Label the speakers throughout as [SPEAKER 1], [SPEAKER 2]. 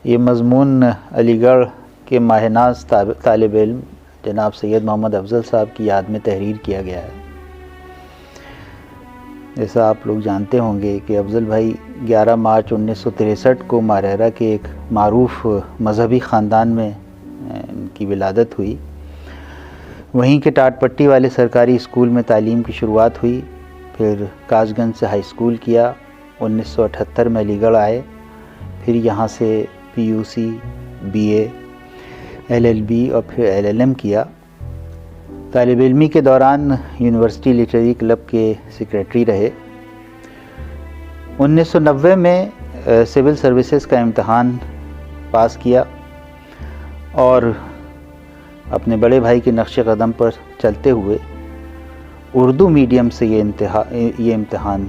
[SPEAKER 1] یہ مضمون علی گڑھ کے ماہ ناز طالب علم جناب سید محمد افضل صاحب کی یاد میں تحریر کیا گیا ہے۔ جیسا آپ لوگ جانتے ہوں گے کہ افضل بھائی 11 مارچ 1963 کو ماریرا کے ایک معروف مذہبی خاندان میں ان کی ولادت ہوئی۔ وہیں کے ٹاٹ پٹی والے سرکاری اسکول میں تعلیم کی شروعات ہوئی، پھر کاش گنج سے ہائی اسکول کیا، 1978 میں علی گڑھ آئے، پھر یہاں سے PUC BA LLB اور پھر LLM کیا۔ طالب علمی کے دوران یونیورسٹی لٹریری کلب کے سیکریٹری رہے۔ 1990 میں سول سروسز کا امتحان پاس کیا اور اپنے بڑے بھائی کے نقش قدم پر چلتے ہوئے اردو میڈیم سے یہ امتحان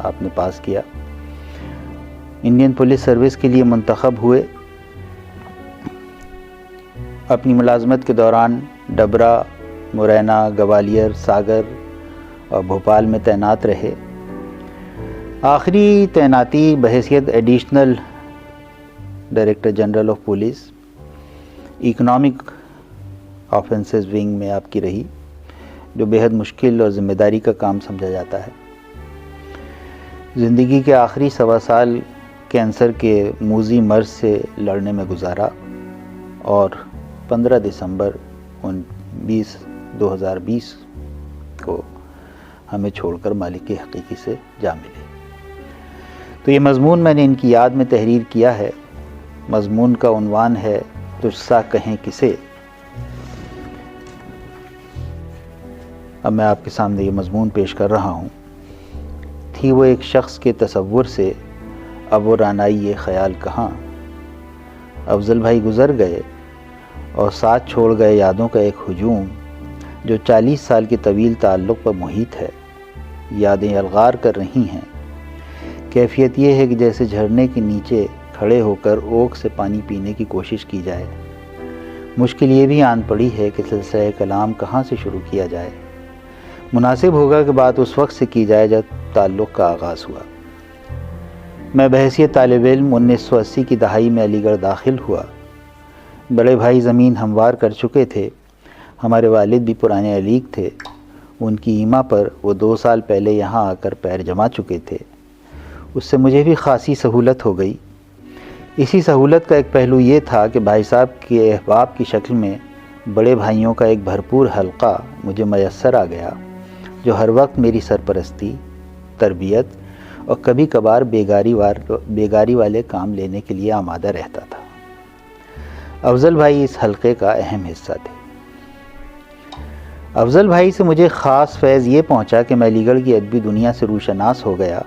[SPEAKER 1] آپ نے پاس کیا۔ انڈین پولیس سروس کے لیے منتخب ہوئے۔ اپنی ملازمت کے دوران ڈبرا، مرینا، گوالیر، ساگر اور بھوپال میں تعینات رہے۔ آخری تعیناتی بحیثیت additional director general of police economic offences wing میں آپ کی رہی، جو بہت مشکل اور ذمہ داری کا کام سمجھا جاتا ہے۔ زندگی کے آخری 1.25 سال کینسر کے موذی مرض سے لڑنے میں گزارا اور 15 دسمبر 2020 کو ہمیں چھوڑ کر مالک حقیقی سے جا ملے۔ تو یہ مضمون میں نے ان کی یاد میں تحریر کیا ہے۔ مضمون کا عنوان ہے تجھ سا کہیں کسے۔ اب میں آپ کے سامنے یہ مضمون پیش کر رہا ہوں۔ تھی وہ ایک شخص کے تصور سے اب وہ رانائی یہ خیال کہاں، افضل بھائی گزر گئے اور ساتھ چھوڑ گئے یادوں کا ایک ہجوم جو 40 سال کے طویل تعلق پر محیط ہے۔ یادیں الغار کر رہی ہیں۔ کیفیت یہ ہے کہ جیسے جھرنے کے نیچے کھڑے ہو کر اوک سے پانی پینے کی کوشش کی جائے۔ مشکل یہ بھی آن پڑی ہے کہ سلسلہ کلام کہاں سے شروع کیا جائے۔ مناسب ہوگا کہ بات اس وقت سے کی جائے جب تعلق کا آغاز ہوا۔ میں بحیثیت طالب علم 1980 کی دہائی میں علی گڑھ داخل ہوا۔ بڑے بھائی زمین ہموار کر چکے تھے، ہمارے والد بھی پرانے علیگ تھے۔ ان کی ایما پر وہ 2 سال پہلے یہاں آ کر پیر جما چکے تھے۔ اس سے مجھے بھی خاصی سہولت ہو گئی۔ اسی سہولت کا ایک پہلو یہ تھا کہ بھائی صاحب کے احباب کی شکل میں بڑے بھائیوں کا ایک بھرپور حلقہ مجھے میسر آ گیا، جو ہر وقت میری سرپرستی، تربیت اور کبھی کبھار بیگاری والے کام لینے کے لیے آمادہ رہتا تھا۔ افضل بھائی اس حلقے کا اہم حصہ تھے۔ افضل بھائی سے مجھے خاص فیض یہ پہنچا کہ میں علی گڑھ کی ادبی دنیا سے روشناس ہو گیا۔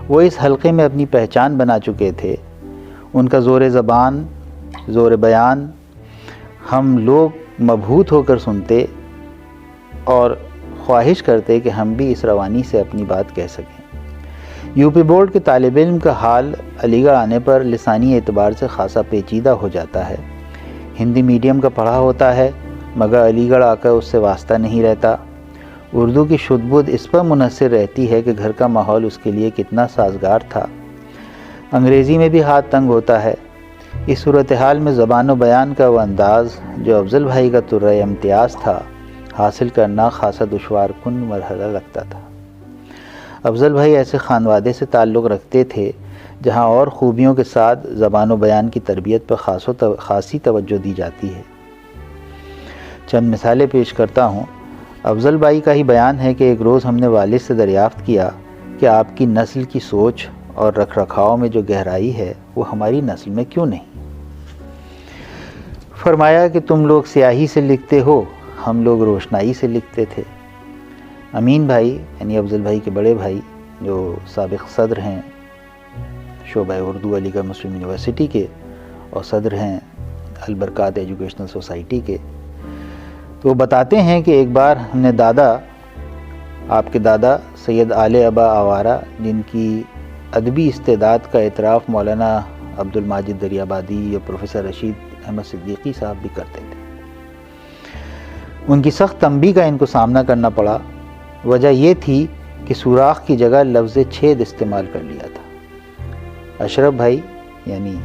[SPEAKER 1] وہ اس حلقے میں اپنی پہچان بنا چکے تھے۔ ان کا زور زبان، زور بیان ہم لوگ مبہوت ہو کر سنتے اور خواہش کرتے کہ ہم بھی اس روانی سے اپنی بات کہہ سکیں۔ UP بورڈ کے طالب علم کا حال علی گڑھ آنے پر لسانی اعتبار سے خاصا پیچیدہ ہو جاتا ہے۔ ہندی میڈیم کا پڑھا ہوتا ہے مگر علی گڑھ آ کر اس سے واسطہ نہیں رہتا۔ اردو کی شدھ بدھ اس پر منحصر رہتی ہے کہ گھر کا ماحول اس کے لیے کتنا سازگار تھا۔ انگریزی میں بھی ہاتھ تنگ ہوتا ہے۔ اس صورتحال میں زبان و بیان کا وہ انداز جو افضل بھائی کا طرۂ امتیاز تھا، حاصل کرنا خاصا دشوار کن مرحلہ لگتا تھا۔ افضل بھائی ایسے خانوادے سے تعلق رکھتے تھے جہاں اور خوبیوں کے ساتھ زبان و بیان کی تربیت پر خاصی توجہ دی جاتی ہے۔ چند مثالیں پیش کرتا ہوں۔ افضل بھائی کا ہی بیان ہے کہ ایک روز ہم نے والد سے دریافت کیا کہ آپ کی نسل کی سوچ اور رکھ رکھاؤ میں جو گہرائی ہے وہ ہماری نسل میں کیوں نہیں؟ فرمایا کہ تم لوگ سیاہی سے لکھتے ہو، ہم لوگ روشنائی سے لکھتے تھے۔ امین بھائی یعنی افضل بھائی کے بڑے بھائی جو سابق صدر ہیں شعبہ اردو علی گڑھ مسلم یونیورسٹی کے اور صدر ہیں البرکات ایجوکیشنل سوسائٹی کے، تو وہ بتاتے ہیں کہ ایک بار ہم نے آپ کے دادا سید آل ابا آوارہ، جن کی ادبی استعداد کا اعتراف مولانا عبد الماجد دریابادی یا پروفیسر رشید احمد صدیقی صاحب بھی کرتے تھے، ان کی سخت تنبیہ کا ان کو سامنا کرنا پڑا۔ وجہ یہ تھی کہ سوراخ کی جگہ لفظ چھید استعمال کر لیا تھا۔ اشرف بھائی یعنی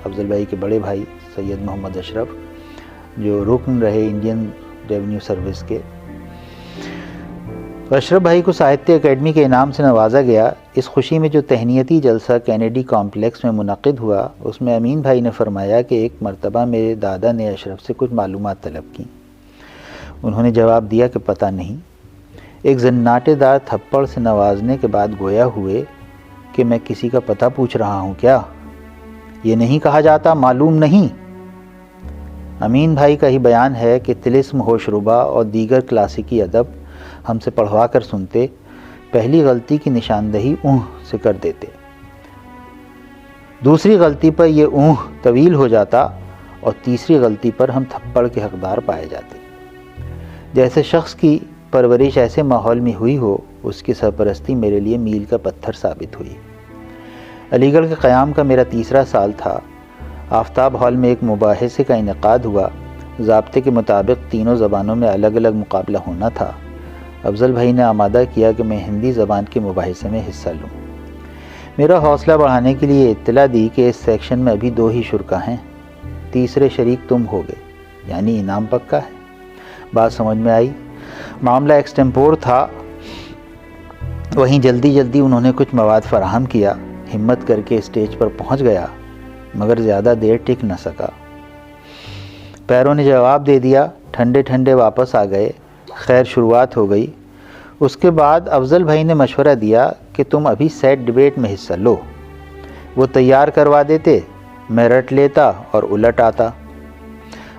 [SPEAKER 1] افضل بھائی کے بڑے بھائی سید محمد اشرف، جو رکن رہے انڈین ریونیو سروس کے۔ اشرف بھائی کو ساہتیہ اکیڈمی کے انعام سے نوازا گیا۔ اس خوشی میں جو تہنیتی جلسہ کینیڈی کمپلیکس میں منعقد ہوا، اس میں امین بھائی نے فرمایا کہ ایک مرتبہ میرے دادا نے اشرف سے کچھ معلومات طلب کی۔ انہوں نے جواب دیا کہ پتہ نہیں۔ ایک زناٹے دار تھپڑ سے نوازنے کے بعد گویا ہوئے کہ میں کسی کا پتہ پوچھ رہا ہوں کیا؟ یہ نہیں کہا جاتا معلوم نہیں۔ امین بھائی کا ہی بیان ہے کہ طلسم، ہوش ربا اور دیگر کلاسیکی ادب ہم سے پڑھوا کر سنتے، پہلی غلطی کی نشاندہی اونہ سے کر دیتے، دوسری غلطی پر یہ اونہ طویل ہو جاتا اور تیسری غلطی پر ہم تھپڑ کے حقدار پائے جاتے۔ جیسے شخص کی پرورش ایسے ماحول میں ہوئی ہو، اس کی سرپرستی میرے لیے میل کا پتھر ثابت ہوئی۔ علی گڑھ کے قیام کا میرا تیسرا سال تھا۔ آفتاب ہال میں ایک مباحثے کا انعقاد ہوا۔ ضابطے کے مطابق تینوں زبانوں میں الگ الگ مقابلہ ہونا تھا۔ افضل بھائی نے آمادہ کیا کہ میں ہندی زبان کے مباحثے میں حصہ لوں۔ میرا حوصلہ بڑھانے کے لیے اطلاع دی کہ اس سیکشن میں ابھی 2 ہی شرکا ہیں، تیسرے شریک تم ہو گئے، یعنی انعام پکا ہے۔ بات سمجھ میں آئی۔ معاملہ ایکسٹمپور تھا، وہیں جلدی جلدی انہوں نے کچھ مواد فراہم کیا۔ ہمت کر کے اسٹیج پر پہنچ گیا، مگر زیادہ دیر ٹک نہ سکا۔ پیروں نے جواب دے دیا، ٹھنڈے ٹھنڈے واپس آ گئے۔ خیر شروعات ہو گئی۔ اس کے بعد افضل بھائی نے مشورہ دیا کہ تم ابھی سیٹ ڈیبیٹ میں حصہ لو۔ وہ تیار کروا دیتے، میں رٹ لیتا اور الٹ آتا۔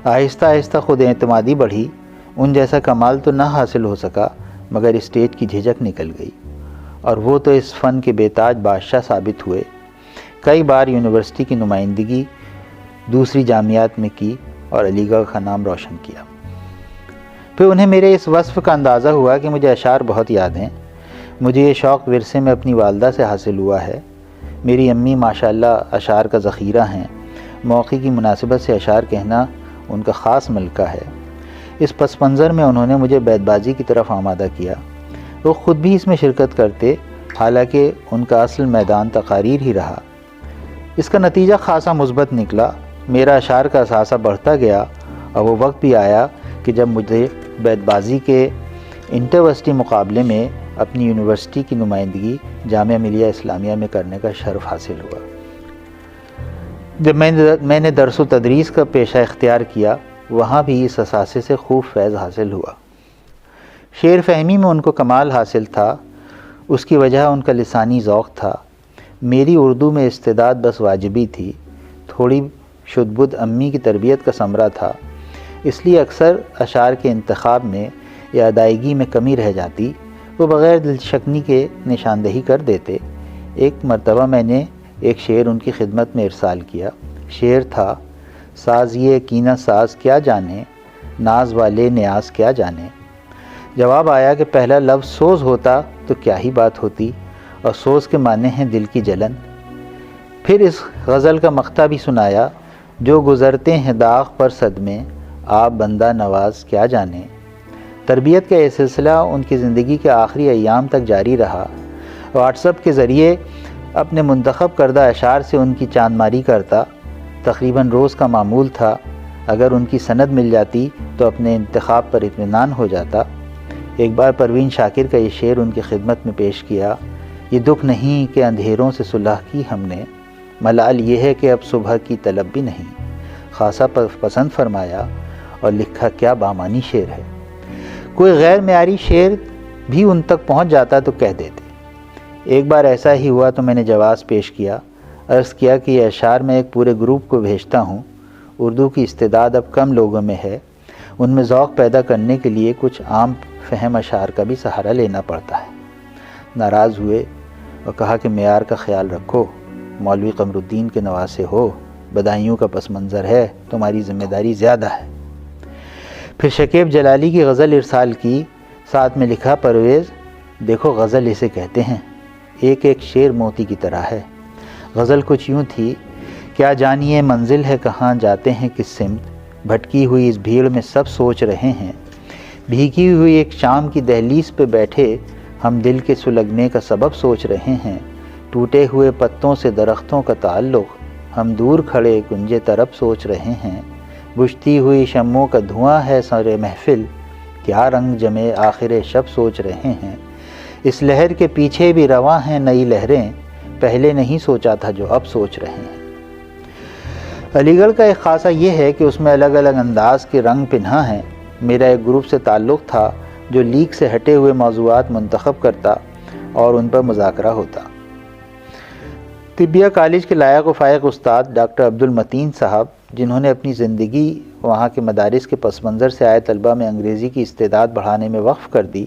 [SPEAKER 1] آہستہ آہستہ خود اعتمادی بڑھی۔ ان جیسا کمال تو نہ حاصل ہو سکا، مگر اسٹیج کی جھجک نکل گئی، اور وہ تو اس فن کے بے تاج بادشاہ ثابت ہوئے۔ کئی بار یونیورسٹی کی نمائندگی دوسری جامعات میں کی اور علی گڑھ کا نام روشن کیا۔ پھر انہیں میرے اس وصف کا اندازہ ہوا کہ مجھے اشعار بہت یاد ہیں۔ مجھے یہ شوق ورثے میں اپنی والدہ سے حاصل ہوا ہے۔ میری امی ماشاءاللہ اشعار کا ذخیرہ ہیں۔ موقع کی مناسبت سے اشعار کہنا ان کا خاص ملکہ ہے۔ اس پس منظر میں انہوں نے مجھے بیت بازی کی طرف آمادہ کیا۔ وہ خود بھی اس میں شرکت کرتے، حالانکہ ان کا اصل میدان تقاریر ہی رہا۔ اس کا نتیجہ خاصا مثبت نکلا۔ میرا اشعار کا اثاثہ بڑھتا گیا، اور وہ وقت بھی آیا کہ جب مجھے بیت بازی کے انٹرورسٹی مقابلے میں اپنی یونیورسٹی کی نمائندگی جامعہ ملیہ اسلامیہ میں کرنے کا شرف حاصل ہوا۔ جب میں نے درس و تدریس کا پیشہ اختیار کیا، وہاں بھی اس اثاثے سے خوب فیض حاصل ہوا۔ شعر فہمی میں ان کو کمال حاصل تھا، اس کی وجہ ان کا لسانی ذوق تھا۔ میری اردو میں استعداد بس واجبی تھی، تھوڑی شدبد امی کی تربیت کا ثمرہ تھا، اس لیے اکثر اشعار کے انتخاب میں یا ادائیگی میں کمی رہ جاتی۔ وہ بغیر دل شکنی کے نشاندہی کر دیتے۔ ایک مرتبہ میں نے ایک شعر ان کی خدمت میں ارسال کیا۔ شعر تھا: ساز یہ کینہ ساز کیا جانے، ناز والے نیاز کیا جانے۔ جواب آیا کہ پہلا لفظ سوز ہوتا تو کیا ہی بات ہوتی، اور سوز کے معنی ہیں دل کی جلن۔ پھر اس غزل کا مقطع بھی سنایا: جو گزرتے ہیں داغ پر صدمے، آپ بندہ نواز کیا جانے۔ تربیت کا یہ سلسلہ ان کی زندگی کے آخری ایام تک جاری رہا۔ واٹس ایپ کے ذریعے اپنے منتخب کردہ اشعار سے ان کی چاند ماری کرتا۔ تقریباً روز کا معمول تھا۔ اگر ان کی سند مل جاتی تو اپنے انتخاب پر اطمینان ہو جاتا۔ ایک بار پروین شاکر کا یہ شعر ان کی خدمت میں پیش کیا: یہ دکھ نہیں کہ اندھیروں سے صلح کی ہم نے، ملال یہ ہے کہ اب صبح کی طلب بھی نہیں۔ خاصا پسند فرمایا اور لکھا کیا بامانی شعر ہے۔ کوئی غیر معیاری شعر بھی ان تک پہنچ جاتا تو کہہ دیتے۔ ایک بار ایسا ہی ہوا تو میں نے جواز پیش کیا، عرض کیا کہ یہ اشعار میں ایک پورے گروپ کو بھیجتا ہوں۔ اردو کی استعداد اب کم لوگوں میں ہے، ان میں ذوق پیدا کرنے کے لیے کچھ عام فہم اشعار کا بھی سہارا لینا پڑتا ہے۔ ناراض ہوئے اور کہا کہ معیار کا خیال رکھو، مولوی قمر الدین کے نواسے ہو، بدایوں کا پس منظر ہے، تمہاری ذمہ داری زیادہ ہے۔ پھر شکیب جلالی کی غزل ارسال کی، ساتھ میں لکھا: پرویز دیکھو غزل اسے کہتے ہیں، ایک ایک شعر موتی کی طرح ہے۔ غزل کچھ یوں تھی: کیا جانیے منزل ہے کہاں، جاتے ہیں کس سمت، بھٹکی ہوئی اس بھیڑ میں سب سوچ رہے ہیں، بھیگی ہوئی ایک شام کی دہلیز پہ بیٹھے ہم دل کے سلگنے کا سبب سوچ رہے ہیں، ٹوٹے ہوئے پتوں سے درختوں کا تعلق، ہم دور کھڑے کنجے طرب سوچ رہے ہیں، بجھتی ہوئی شمعوں کا دھواں ہے سر محفل، کیا رنگ جمے آخر شب سوچ رہے ہیں، اس لہر کے پیچھے بھی رواں ہیں نئی لہریں، پہلے نہیں سوچا تھا جو اب سوچ رہے ہیں۔ علی گڑھ کا ایک خاصہ یہ ہے کہ اس میں الگ الگ انداز کے رنگ پنہاں ہیں۔ میرا ایک گروپ سے تعلق تھا جو لیگ سے ہٹے ہوئے موضوعات منتخب کرتا اور ان پر مذاکرہ ہوتا۔ طبیہ کالج کے لائق و فائق استاد ڈاکٹر عبدالمتین صاحب، جنہوں نے اپنی زندگی وہاں کے مدارس کے پس منظر سے آئے طلبہ میں انگریزی کی استعداد بڑھانے میں وقف کر دی،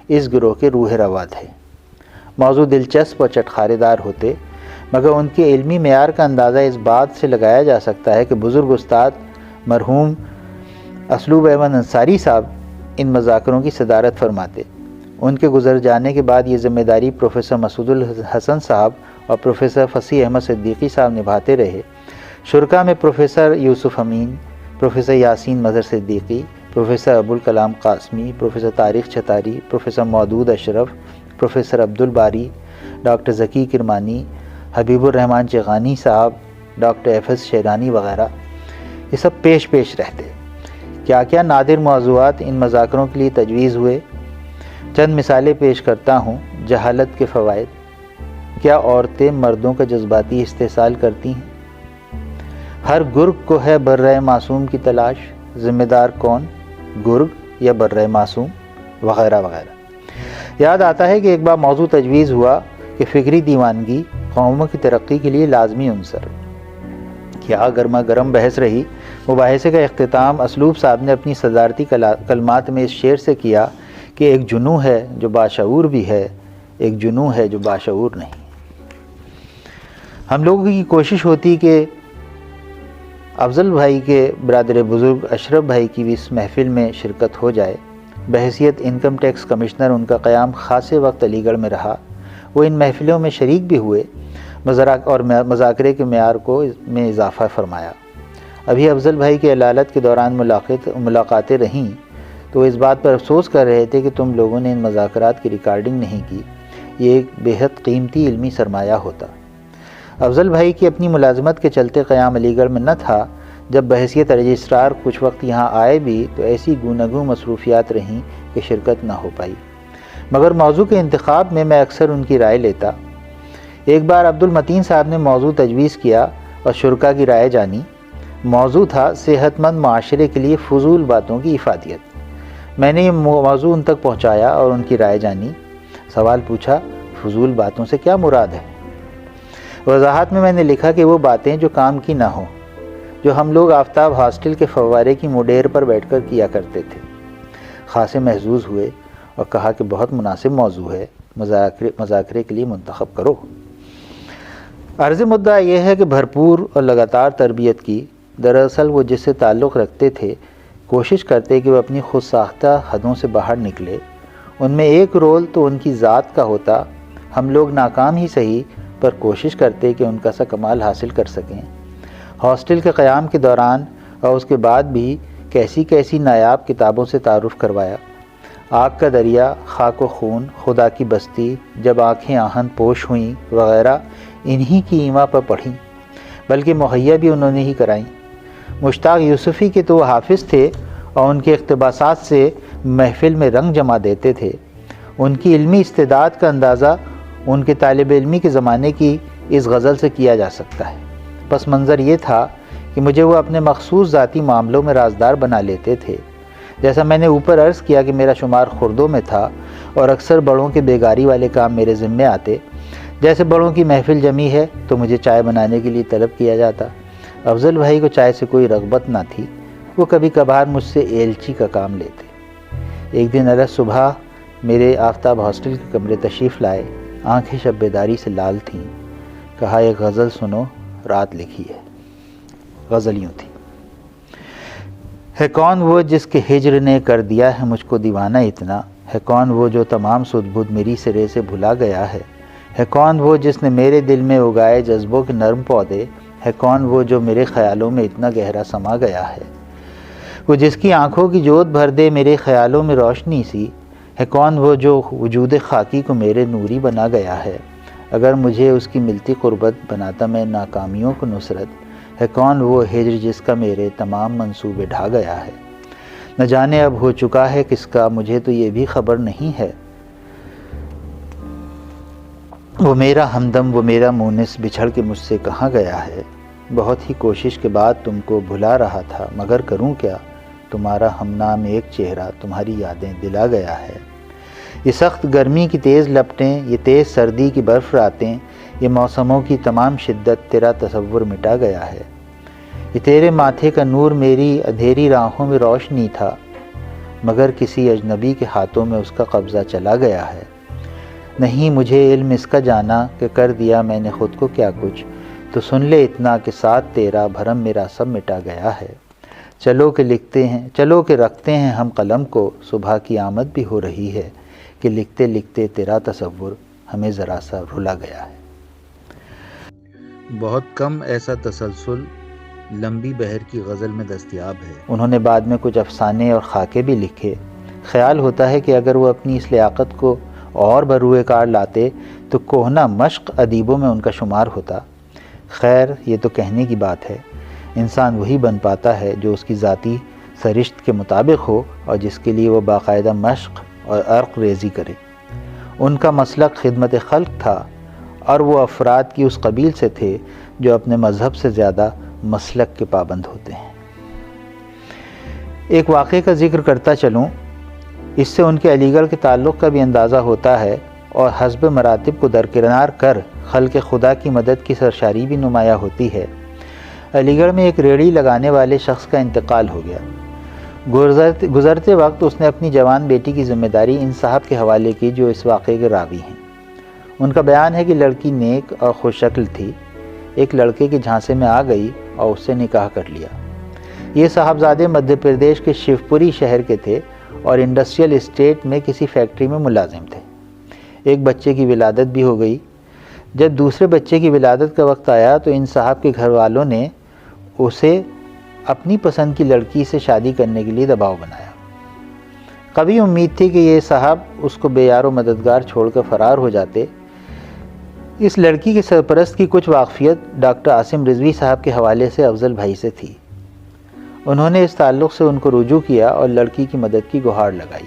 [SPEAKER 1] اس گروہ کے روح رواں تھے۔ موضوع دلچسپ اور چٹخارے دار ہوتے، مگر ان کے علمی معیار کا اندازہ اس بات سے لگایا جا سکتا ہے کہ بزرگ استاد مرحوم اسلوب احمد انصاری صاحب ان مذاکروں کی صدارت فرماتے۔ ان کے گزر جانے کے بعد یہ ذمہ داری پروفیسر مسعود الحسن صاحب اور پروفیسر فصیح احمد صدیقی صاحب نبھاتے رہے۔ شرکا میں professor Yusuf Amin, professor Yasin Mazhar Siddiqui, professor Abul Kalam Qasmi, professor Tariq Chhatari, professor Maudood Ashraf, professor Abdul Bari, doctor Zaki Kirmani, Habib ur Rahman Chaghani sahib, doctor F Sherani وغیرہ، یہ سب پیش رہتے۔ کیا کیا نادر موضوعات ان مذاکروں کے لیے تجویز ہوئے۔ چند مثالیں پیش کرتا ہوں۔ جہالت کے فوائد، کیا عورتیں مردوں کا جذباتی استحصال کرتی ہیں؟ ہر گرگ کو ہے برّہ معصوم کی تلاش، ذمہ دار کون، گرگ یا برّہ معصوم، وغیرہ وغیرہ۔ یاد آتا ہے کہ ایک بار موضوع تجویز ہوا کہ فکری دیوانگی قوموں کی ترقی کے لیے لازمی عنصر۔ کیا گرما گرم بحث رہی۔ مباحثے کا اختتام اسلوب صاحب نے اپنی صدارتی کلمات میں اس شعر سے کیا کہ ایک جنوں ہے جو باشعور بھی ہے، ایک جنوں ہے جو باشعور نہیں۔ ہم لوگوں کی کوشش ہوتی کہ افضل بھائی کے برادر بزرگ اشرف بھائی کی بھی اس محفل میں شرکت ہو جائے۔ بحیثیت انکم ٹیکس کمشنر ان کا قیام خاصے وقت علی گڑھ میں رہا۔ وہ ان محفلوں میں شریک بھی ہوئے اور مذاکرے کے معیار میں اضافہ فرمایا۔ ابھی افضل بھائی کے علالت کے دوران ملاقاتیں رہیں تو وہ اس بات پر افسوس کر رہے تھے کہ تم لوگوں نے ان مذاکرات کی ریکارڈنگ نہیں کی، یہ ایک بےحد قیمتی علمی سرمایہ ہوتا۔ افضل بھائی کی اپنی ملازمت کے چلتے قیام علی گڑھ میں نہ تھا۔ جب بحیثیت رجسٹرار کچھ وقت یہاں آئے بھی تو ایسی گوناگوں مصروفیات رہیں کہ شرکت نہ ہو پائی، مگر موضوع کے انتخاب میں اکثر ان کی رائے لیتا۔ ایک بار عبدالمتین صاحب نے موضوع تجویز کیا اور شرکا کی رائے جانی۔ موضوع تھا صحت مند معاشرے کے لیے فضول باتوں کی افادیت۔ میں نے یہ موضوع ان تک پہنچایا اور ان کی رائے جانی۔ سوال پوچھا، فضول باتوں سے کیا مراد ہے؟ وضاحت میں نے لکھا کہ وہ باتیں جو کام کی نہ ہوں، جو ہم لوگ آفتاب ہاسٹل کے فوارے کی مڈیر پر بیٹھ کر کیا کرتے تھے۔ خاصے محظوظ ہوئے اور کہا کہ بہت مناسب موضوع ہے، مذاکرے کے لیے منتخب کرو۔ عرض مدعا یہ ہے کہ بھرپور اور لگاتار تربیت کی۔ دراصل وہ جس سے تعلق رکھتے تھے کوشش کرتے کہ وہ اپنی خود ساختہ حدوں سے باہر نکلے۔ ان میں ایک رول تو ان کی ذات کا ہوتا، ہم لوگ ناکام ہی صحیح پر کوشش کرتے کہ ان کا سا کمال حاصل کر سکیں۔ ہاسٹل کے قیام کے دوران اور اس کے بعد بھی کیسی نایاب کتابوں سے تعارف کروایا۔ آگ کا دریا، خاک و خون، خدا کی بستی، جب آنکھیں آہن پوش ہوئیں وغیرہ انہی کی ایما پر پڑھیں، بلکہ مہیا بھی انہوں نے ہی کرائیں۔ مشتاق یوسفی کے تو وہ حافظ تھے اور ان کے اقتباسات سے محفل میں رنگ جما دیتے تھے۔ ان کی علمی استعداد کا اندازہ ان کے طالب علمی کے زمانے کی اس غزل سے کیا جا سکتا ہے۔ پس منظر یہ تھا کہ مجھے وہ اپنے مخصوص ذاتی معاملوں میں رازدار بنا لیتے تھے۔ جیسا میں نے اوپر عرض کیا کہ میرا شمار خردوں میں تھا اور اکثر بڑوں کے بیگاری والے کام میرے ذمے آتے۔ جیسے بڑوں کی محفل جمی ہے تو مجھے چائے بنانے کے لیے طلب کیا جاتا۔ افضل بھائی کو چائے سے کوئی رغبت نہ تھی، وہ کبھی کبھار مجھ سے ایلچی کا کام لیتے۔ ایک دن علیہ صبح میرے آفتاب ہاسٹل کے کمرے تشریف لائے، آنکھیں شب بیداری سے لال تھیں۔ کہا ایک غزل سنو، رات لکھی ہے۔ غزل یوں تھی: ہے کون وہ جس کے ہجر نے کر دیا ہے مجھ کو دیوانہ اتنا، ہے کون وہ جو تمام سدھ بدھ میری سرے سے بھلا گیا ہے کون وہ جس نے میرے دل میں اگائے جذبوں کے نرم پودے، ہے کون وہ جو میرے خیالوں میں اتنا گہرا سما گیا ہے، وہ جس کی آنکھوں کی جوت بھر دے میرے خیالوں میں روشنی سی، ہے کون وہ جو وجود خاکی کو میرے نوری بنا گیا ہے۔ اگر مجھے اس کی ملتی قربت بناتا میں ناکامیوں کو نصرت، ہے کون وہ ہجر جس کا میرے تمام منصوبے ڈھا گیا ہے؟ نہ جانے اب ہو چکا ہے کس کا، مجھے تو یہ بھی خبر نہیں ہے۔ وہ میرا ہمدم، وہ میرا مونس بچھڑ کے مجھ سے کہاں گیا ہے؟ بہت ہی کوشش کے بعد تم کو بھلا رہا تھا، مگر کروں کیا؟ تمہارا ہم نام ایک چہرہ تمہاری یادیں دلا گیا ہے۔ یہ سخت گرمی کی تیز لپٹیں، یہ تیز سردی کی برف راتیں، یہ موسموں کی تمام شدت تیرا تصور مٹا گیا ہے۔ یہ تیرے ماتھے کا نور میری اندھیری راہوں میں روشنی تھا، مگر کسی اجنبی کے ہاتھوں میں اس کا قبضہ چلا گیا ہے۔ نہیں مجھے علم اس کا جانا کہ کر دیا میں نے خود کو کیا کچھ، تو سن لے اتنا کہ ساتھ تیرا بھرم میرا سب مٹا گیا ہے۔ چلو کہ رکھتے ہیں ہم قلم کو، صبح کی آمد بھی ہو رہی ہے کہ لکھتے لکھتے تیرا تصور ہمیں ذرا سا رلا گیا ہے۔ بہت کم ایسا تسلسل لمبی بہر کی غزل میں دستیاب ہے۔ انہوں نے بعد میں کچھ افسانے اور خاکے بھی لکھے۔ خیال ہوتا ہے کہ اگر وہ اپنی اس لیاقت کو اور بروئے کار لاتے تو کوہنا مشق ادیبوں میں ان کا شمار ہوتا۔ خیر یہ تو کہنے کی بات ہے، انسان وہی بن پاتا ہے جو اس کی ذاتی سرشت کے مطابق ہو اور جس کے لیے وہ باقاعدہ مشق اور عرق ریزی کرے۔ ان کا مسلک خدمت خلق تھا، اور وہ افراد کی اس قبیل سے تھے جو اپنے مذہب سے زیادہ مسلک کے پابند ہوتے ہیں۔ ایک واقعے کا ذکر کرتا چلوں، اس سے ان کے علی گڑھ کے تعلق کا بھی اندازہ ہوتا ہے اور حسب مراتب کو درکنار کر خلق خدا کی مدد کی سرشاری بھی نمایاں ہوتی ہے۔ علی گڑھ میں ایک ریڑھی لگانے والے شخص کا انتقال ہو گیا۔ گزرتے وقت اس نے اپنی جوان بیٹی کی ذمہ داری ان صاحب کے حوالے کی جو اس واقعے کے راوی ہیں۔ ان کا بیان ہے کہ لڑکی نیک اور خوش شکل تھی، ایک لڑکے کے جھانسے میں آ گئی اور اس سے نکاح کر لیا۔ یہ صاحبزادے مدھیہ پردیش کے شیوپوری شہر کے تھے اور انڈسٹریل اسٹیٹ میں کسی فیکٹری میں ملازم تھے۔ ایک بچے کی ولادت بھی ہو گئی۔ جب دوسرے بچے کی ولادت کا وقت آیا تو ان صاحب کے گھر والوں نے اسے اپنی پسند کی لڑکی سے شادی کرنے کے لیے دباؤ بنایا۔ کبھی امید تھی کہ یہ صاحب اس کو بے یار و مددگار چھوڑ کر فرار ہو جاتے۔ اس لڑکی کے سرپرست کی کچھ واقفیت ڈاکٹر عاصم رضوی صاحب کے حوالے سے افضل بھائی سے تھی۔ انہوں نے اس تعلق سے ان کو رجوع کیا اور لڑکی کی مدد کی گہار لگائی۔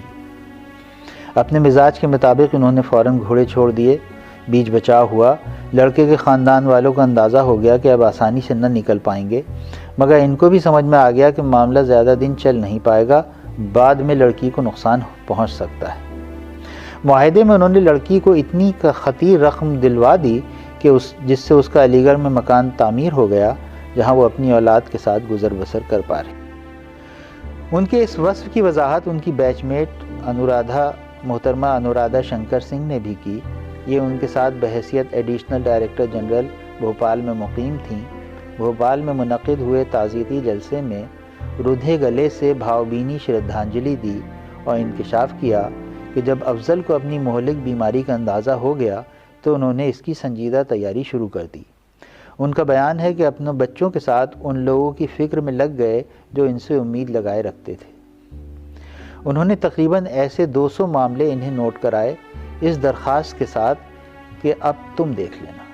[SPEAKER 1] اپنے مزاج کے مطابق انہوں نے فوراً گھوڑے چھوڑ دیے۔ بیچ بچاؤ ہوا۔ لڑکے کے خاندان والوں کو اندازہ ہو گیا کہ اب آسانی سے نہ نکل پائیں گے، مگر ان کو بھی سمجھ میں آ گیا کہ معاملہ زیادہ دن چل نہیں پائے گا، بعد میں لڑکی کو نقصان پہنچ سکتا ہے۔ معاہدے میں انہوں نے لڑکی کو اتنی خطیر رقم دلوا دی کہ جس سے اس کا علی گڑھ میں مکان تعمیر ہو گیا، جہاں وہ اپنی اولاد کے ساتھ گزر بسر کر پا رہے۔ ان کے اس وصف کی وضاحت ان کی بیچ میٹ محترمہ انورادھا شنکر سنگھ نے بھی کی۔ یہ ان کے ساتھ بحیثیت ایڈیشنل ڈائریکٹر جنرل بھوپال میں مقیم تھیں۔ بھوپال میں منعقد ہوئے تعزیتی جلسے میں رودھے گلے سے بھاوبینی شردھانجلی دی اور انکشاف کیا کہ جب افضل کو اپنی مہلک بیماری کا اندازہ ہو گیا تو انہوں نے اس کی سنجیدہ تیاری شروع کر دی۔ ان کا بیان ہے کہ اپنے بچوں کے ساتھ ان لوگوں کی فکر میں لگ گئے جو ان سے امید لگائے رکھتے تھے۔ انہوں نے تقریباً ایسے 200 معاملے انہیں نوٹ کرائے، اس درخواست کے ساتھ کہ اب تم دیکھ لینا۔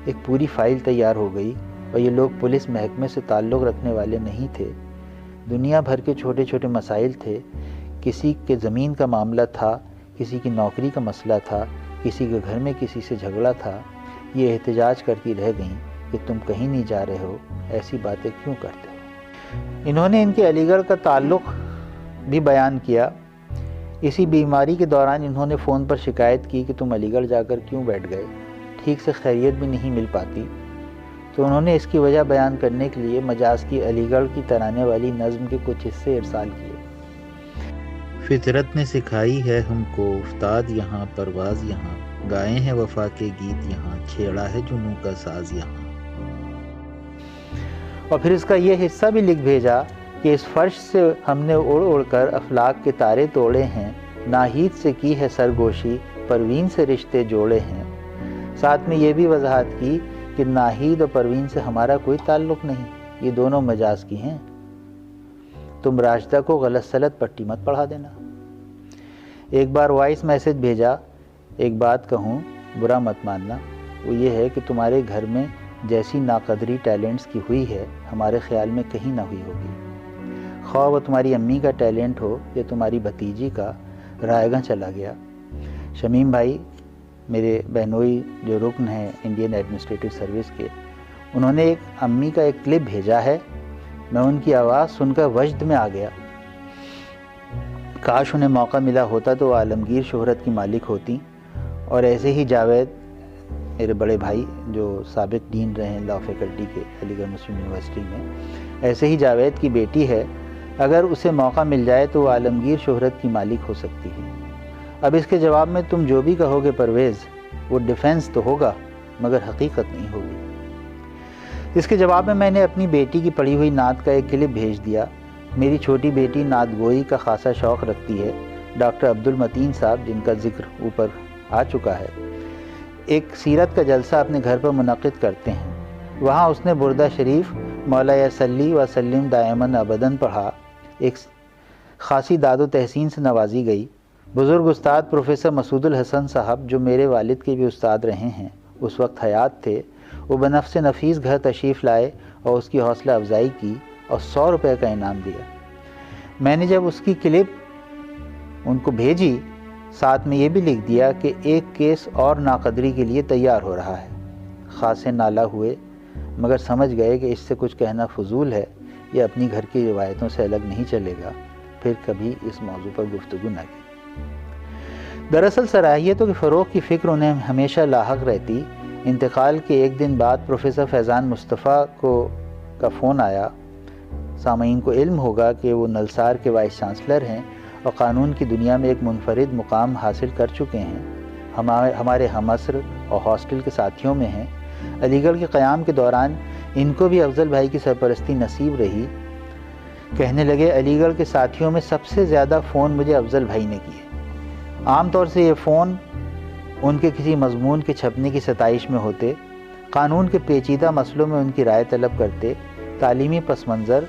[SPEAKER 1] ایک پوری فائل تیار ہو گئی اور یہ لوگ پولیس محکمے سے تعلق رکھنے والے نہیں تھے۔ دنیا بھر کے چھوٹے چھوٹے مسائل تھے، کسی کے زمین کا معاملہ تھا، کسی کی نوکری کا مسئلہ تھا، کسی کے گھر میں کسی سے جھگڑا تھا۔ یہ احتجاج کرتی رہ گئیں کہ تم کہیں نہیں جا رہے ہو، ایسی باتیں کیوں کرتے ہو؟ انہوں نے ان کے علی گڑھ کا تعلق بھی بیان کیا۔ اسی بیماری کے دوران انہوں نے فون پر شکایت کی کہ تم علی گڑھ جا کر کیوں بیٹھ گئے، ٹھیک سے خیریت بھی نہیں مل پاتی۔ تو انہوں نے اس کی وجہ بیان کرنے کے لیے مجاز کی علی گڑھ کی ترانے والی نظم کے کچھ حصے ارسال کیے۔ فطرت نے سکھائی ہے ہم کو افتاد یہاں پرواز یہاں، گائے ہیں وفا کے گیت یہاں، چھیڑا ہے جنوں کا ساز یہاں۔ اور پھر اس کا یہ حصہ بھی لکھ بھیجا کہ اس فرش سے ہم نے اڑ اڑ کر افلاک کے تارے توڑے ہیں، ناہید سے کی ہے سرگوشی، پروین سے رشتے جوڑے ہیں۔ ساتھ میں یہ بھی وضاحت کی کہ ناہید اور پروین سے ہمارا کوئی تعلق نہیں، یہ دونوں مجاز کی ہیں، تم راشدہ کو غلط سلط پٹی مت پڑھا دینا۔ ایک بار وائس میسج بھیجا، ایک بات کہوں، برا مت ماننا، وہ یہ ہے کہ تمہارے گھر میں جیسی ناقدری ٹیلنٹس کی ہوئی ہے ہمارے خیال میں کہیں نہ ہوئی ہوگی، خواہ وہ تمہاری امی کا ٹیلنٹ ہو یا تمہاری بھتیجی کا رائے گاں چلا گیا۔ شمیم بھائی میرے بہنوئی جو رکن ہیں انڈین ایڈمنسٹریٹو سروس کے، انہوں نے امی کا ایک کلپ بھیجا ہے، میں ان کی آواز سن کر وجد میں آ گیا۔ کاش انہیں موقع ملا ہوتا تو وہ عالمگیر شہرت کی مالک ہوتی، اور ایسے ہی جاوید میرے بڑے بھائی جو سابق ڈین رہے ہیں لا فیکلٹی کے علی گڑھ مسلم یونیورسٹی میں، ایسے ہی جاوید کی بیٹی ہے، اگر اسے موقع مل جائے تو وہ عالمگیر شہرت کی مالک ہو سکتی ہے۔ اب اس کے جواب میں تم جو بھی کہو گے پرویز، وہ ڈیفنس تو ہوگا مگر حقیقت نہیں ہوگی۔ اس کے جواب میں نے اپنی بیٹی کی پڑھی ہوئی نعت کا ایک کلپ بھیج دیا۔ میری چھوٹی بیٹی نعت گوئی کا خاصا شوق رکھتی ہے۔ ڈاکٹر عبدالمتین صاحب، جن کا ذکر اوپر آ چکا ہے، ایک سیرت کا جلسہ اپنے گھر پر منعقد کرتے ہیں۔ وہاں اس نے بردہ شریف مولا صلی و سلم دائماً ابداً پڑھا۔ ایک خاصی داد و تحسین سے نوازی گئی۔ بزرگ استاد پروفیسر مسعود الحسن صاحب، جو میرے والد کے بھی استاد رہے ہیں، اس وقت حیات تھے۔ وہ بنفس نفیس گھر تشریف لائے اور اس کی حوصلہ افزائی کی اور 100 روپے کا انعام دیا۔ میں نے جب اس کی کلپ ان کو بھیجی، ساتھ میں یہ بھی لکھ دیا کہ ایک کیس اور ناقدری کے لیے تیار ہو رہا ہے۔ خاصے نالا ہوئے مگر سمجھ گئے کہ اس سے کچھ کہنا فضول ہے، یہ اپنی گھر کی روایتوں سے الگ نہیں چلے گا، پھر کبھی اس موضوع پر گفتگو نہ کی۔ دراصل صلاحیتوں کے فروغ کی فکر انہیں ہمیشہ لاحق رہتی۔ انتقال کے ایک دن بعد پروفیسر فیضان مصطفیٰ کا فون آیا۔ سامعین کو علم ہوگا کہ وہ نلسار کے وائس چانسلر ہیں اور قانون کی دنیا میں ایک منفرد مقام حاصل کر چکے ہیں۔ ہمارے ہم عصر اور ہاسٹل کے ساتھیوں میں ہیں۔ علی گڑھ کے قیام کے دوران ان کو بھی افضل بھائی کی سرپرستی نصیب رہی۔ کہنے لگے، علی گڑھ کے ساتھیوں میں سب سے زیادہ فون مجھے افضل بھائی نے کیے۔ عام طور سے یہ فون ان کے کسی مضمون کے چھپنے کی ستائش میں ہوتے، قانون کے پیچیدہ مسئلوں میں ان کی رائے طلب کرتے۔ تعلیمی پس منظر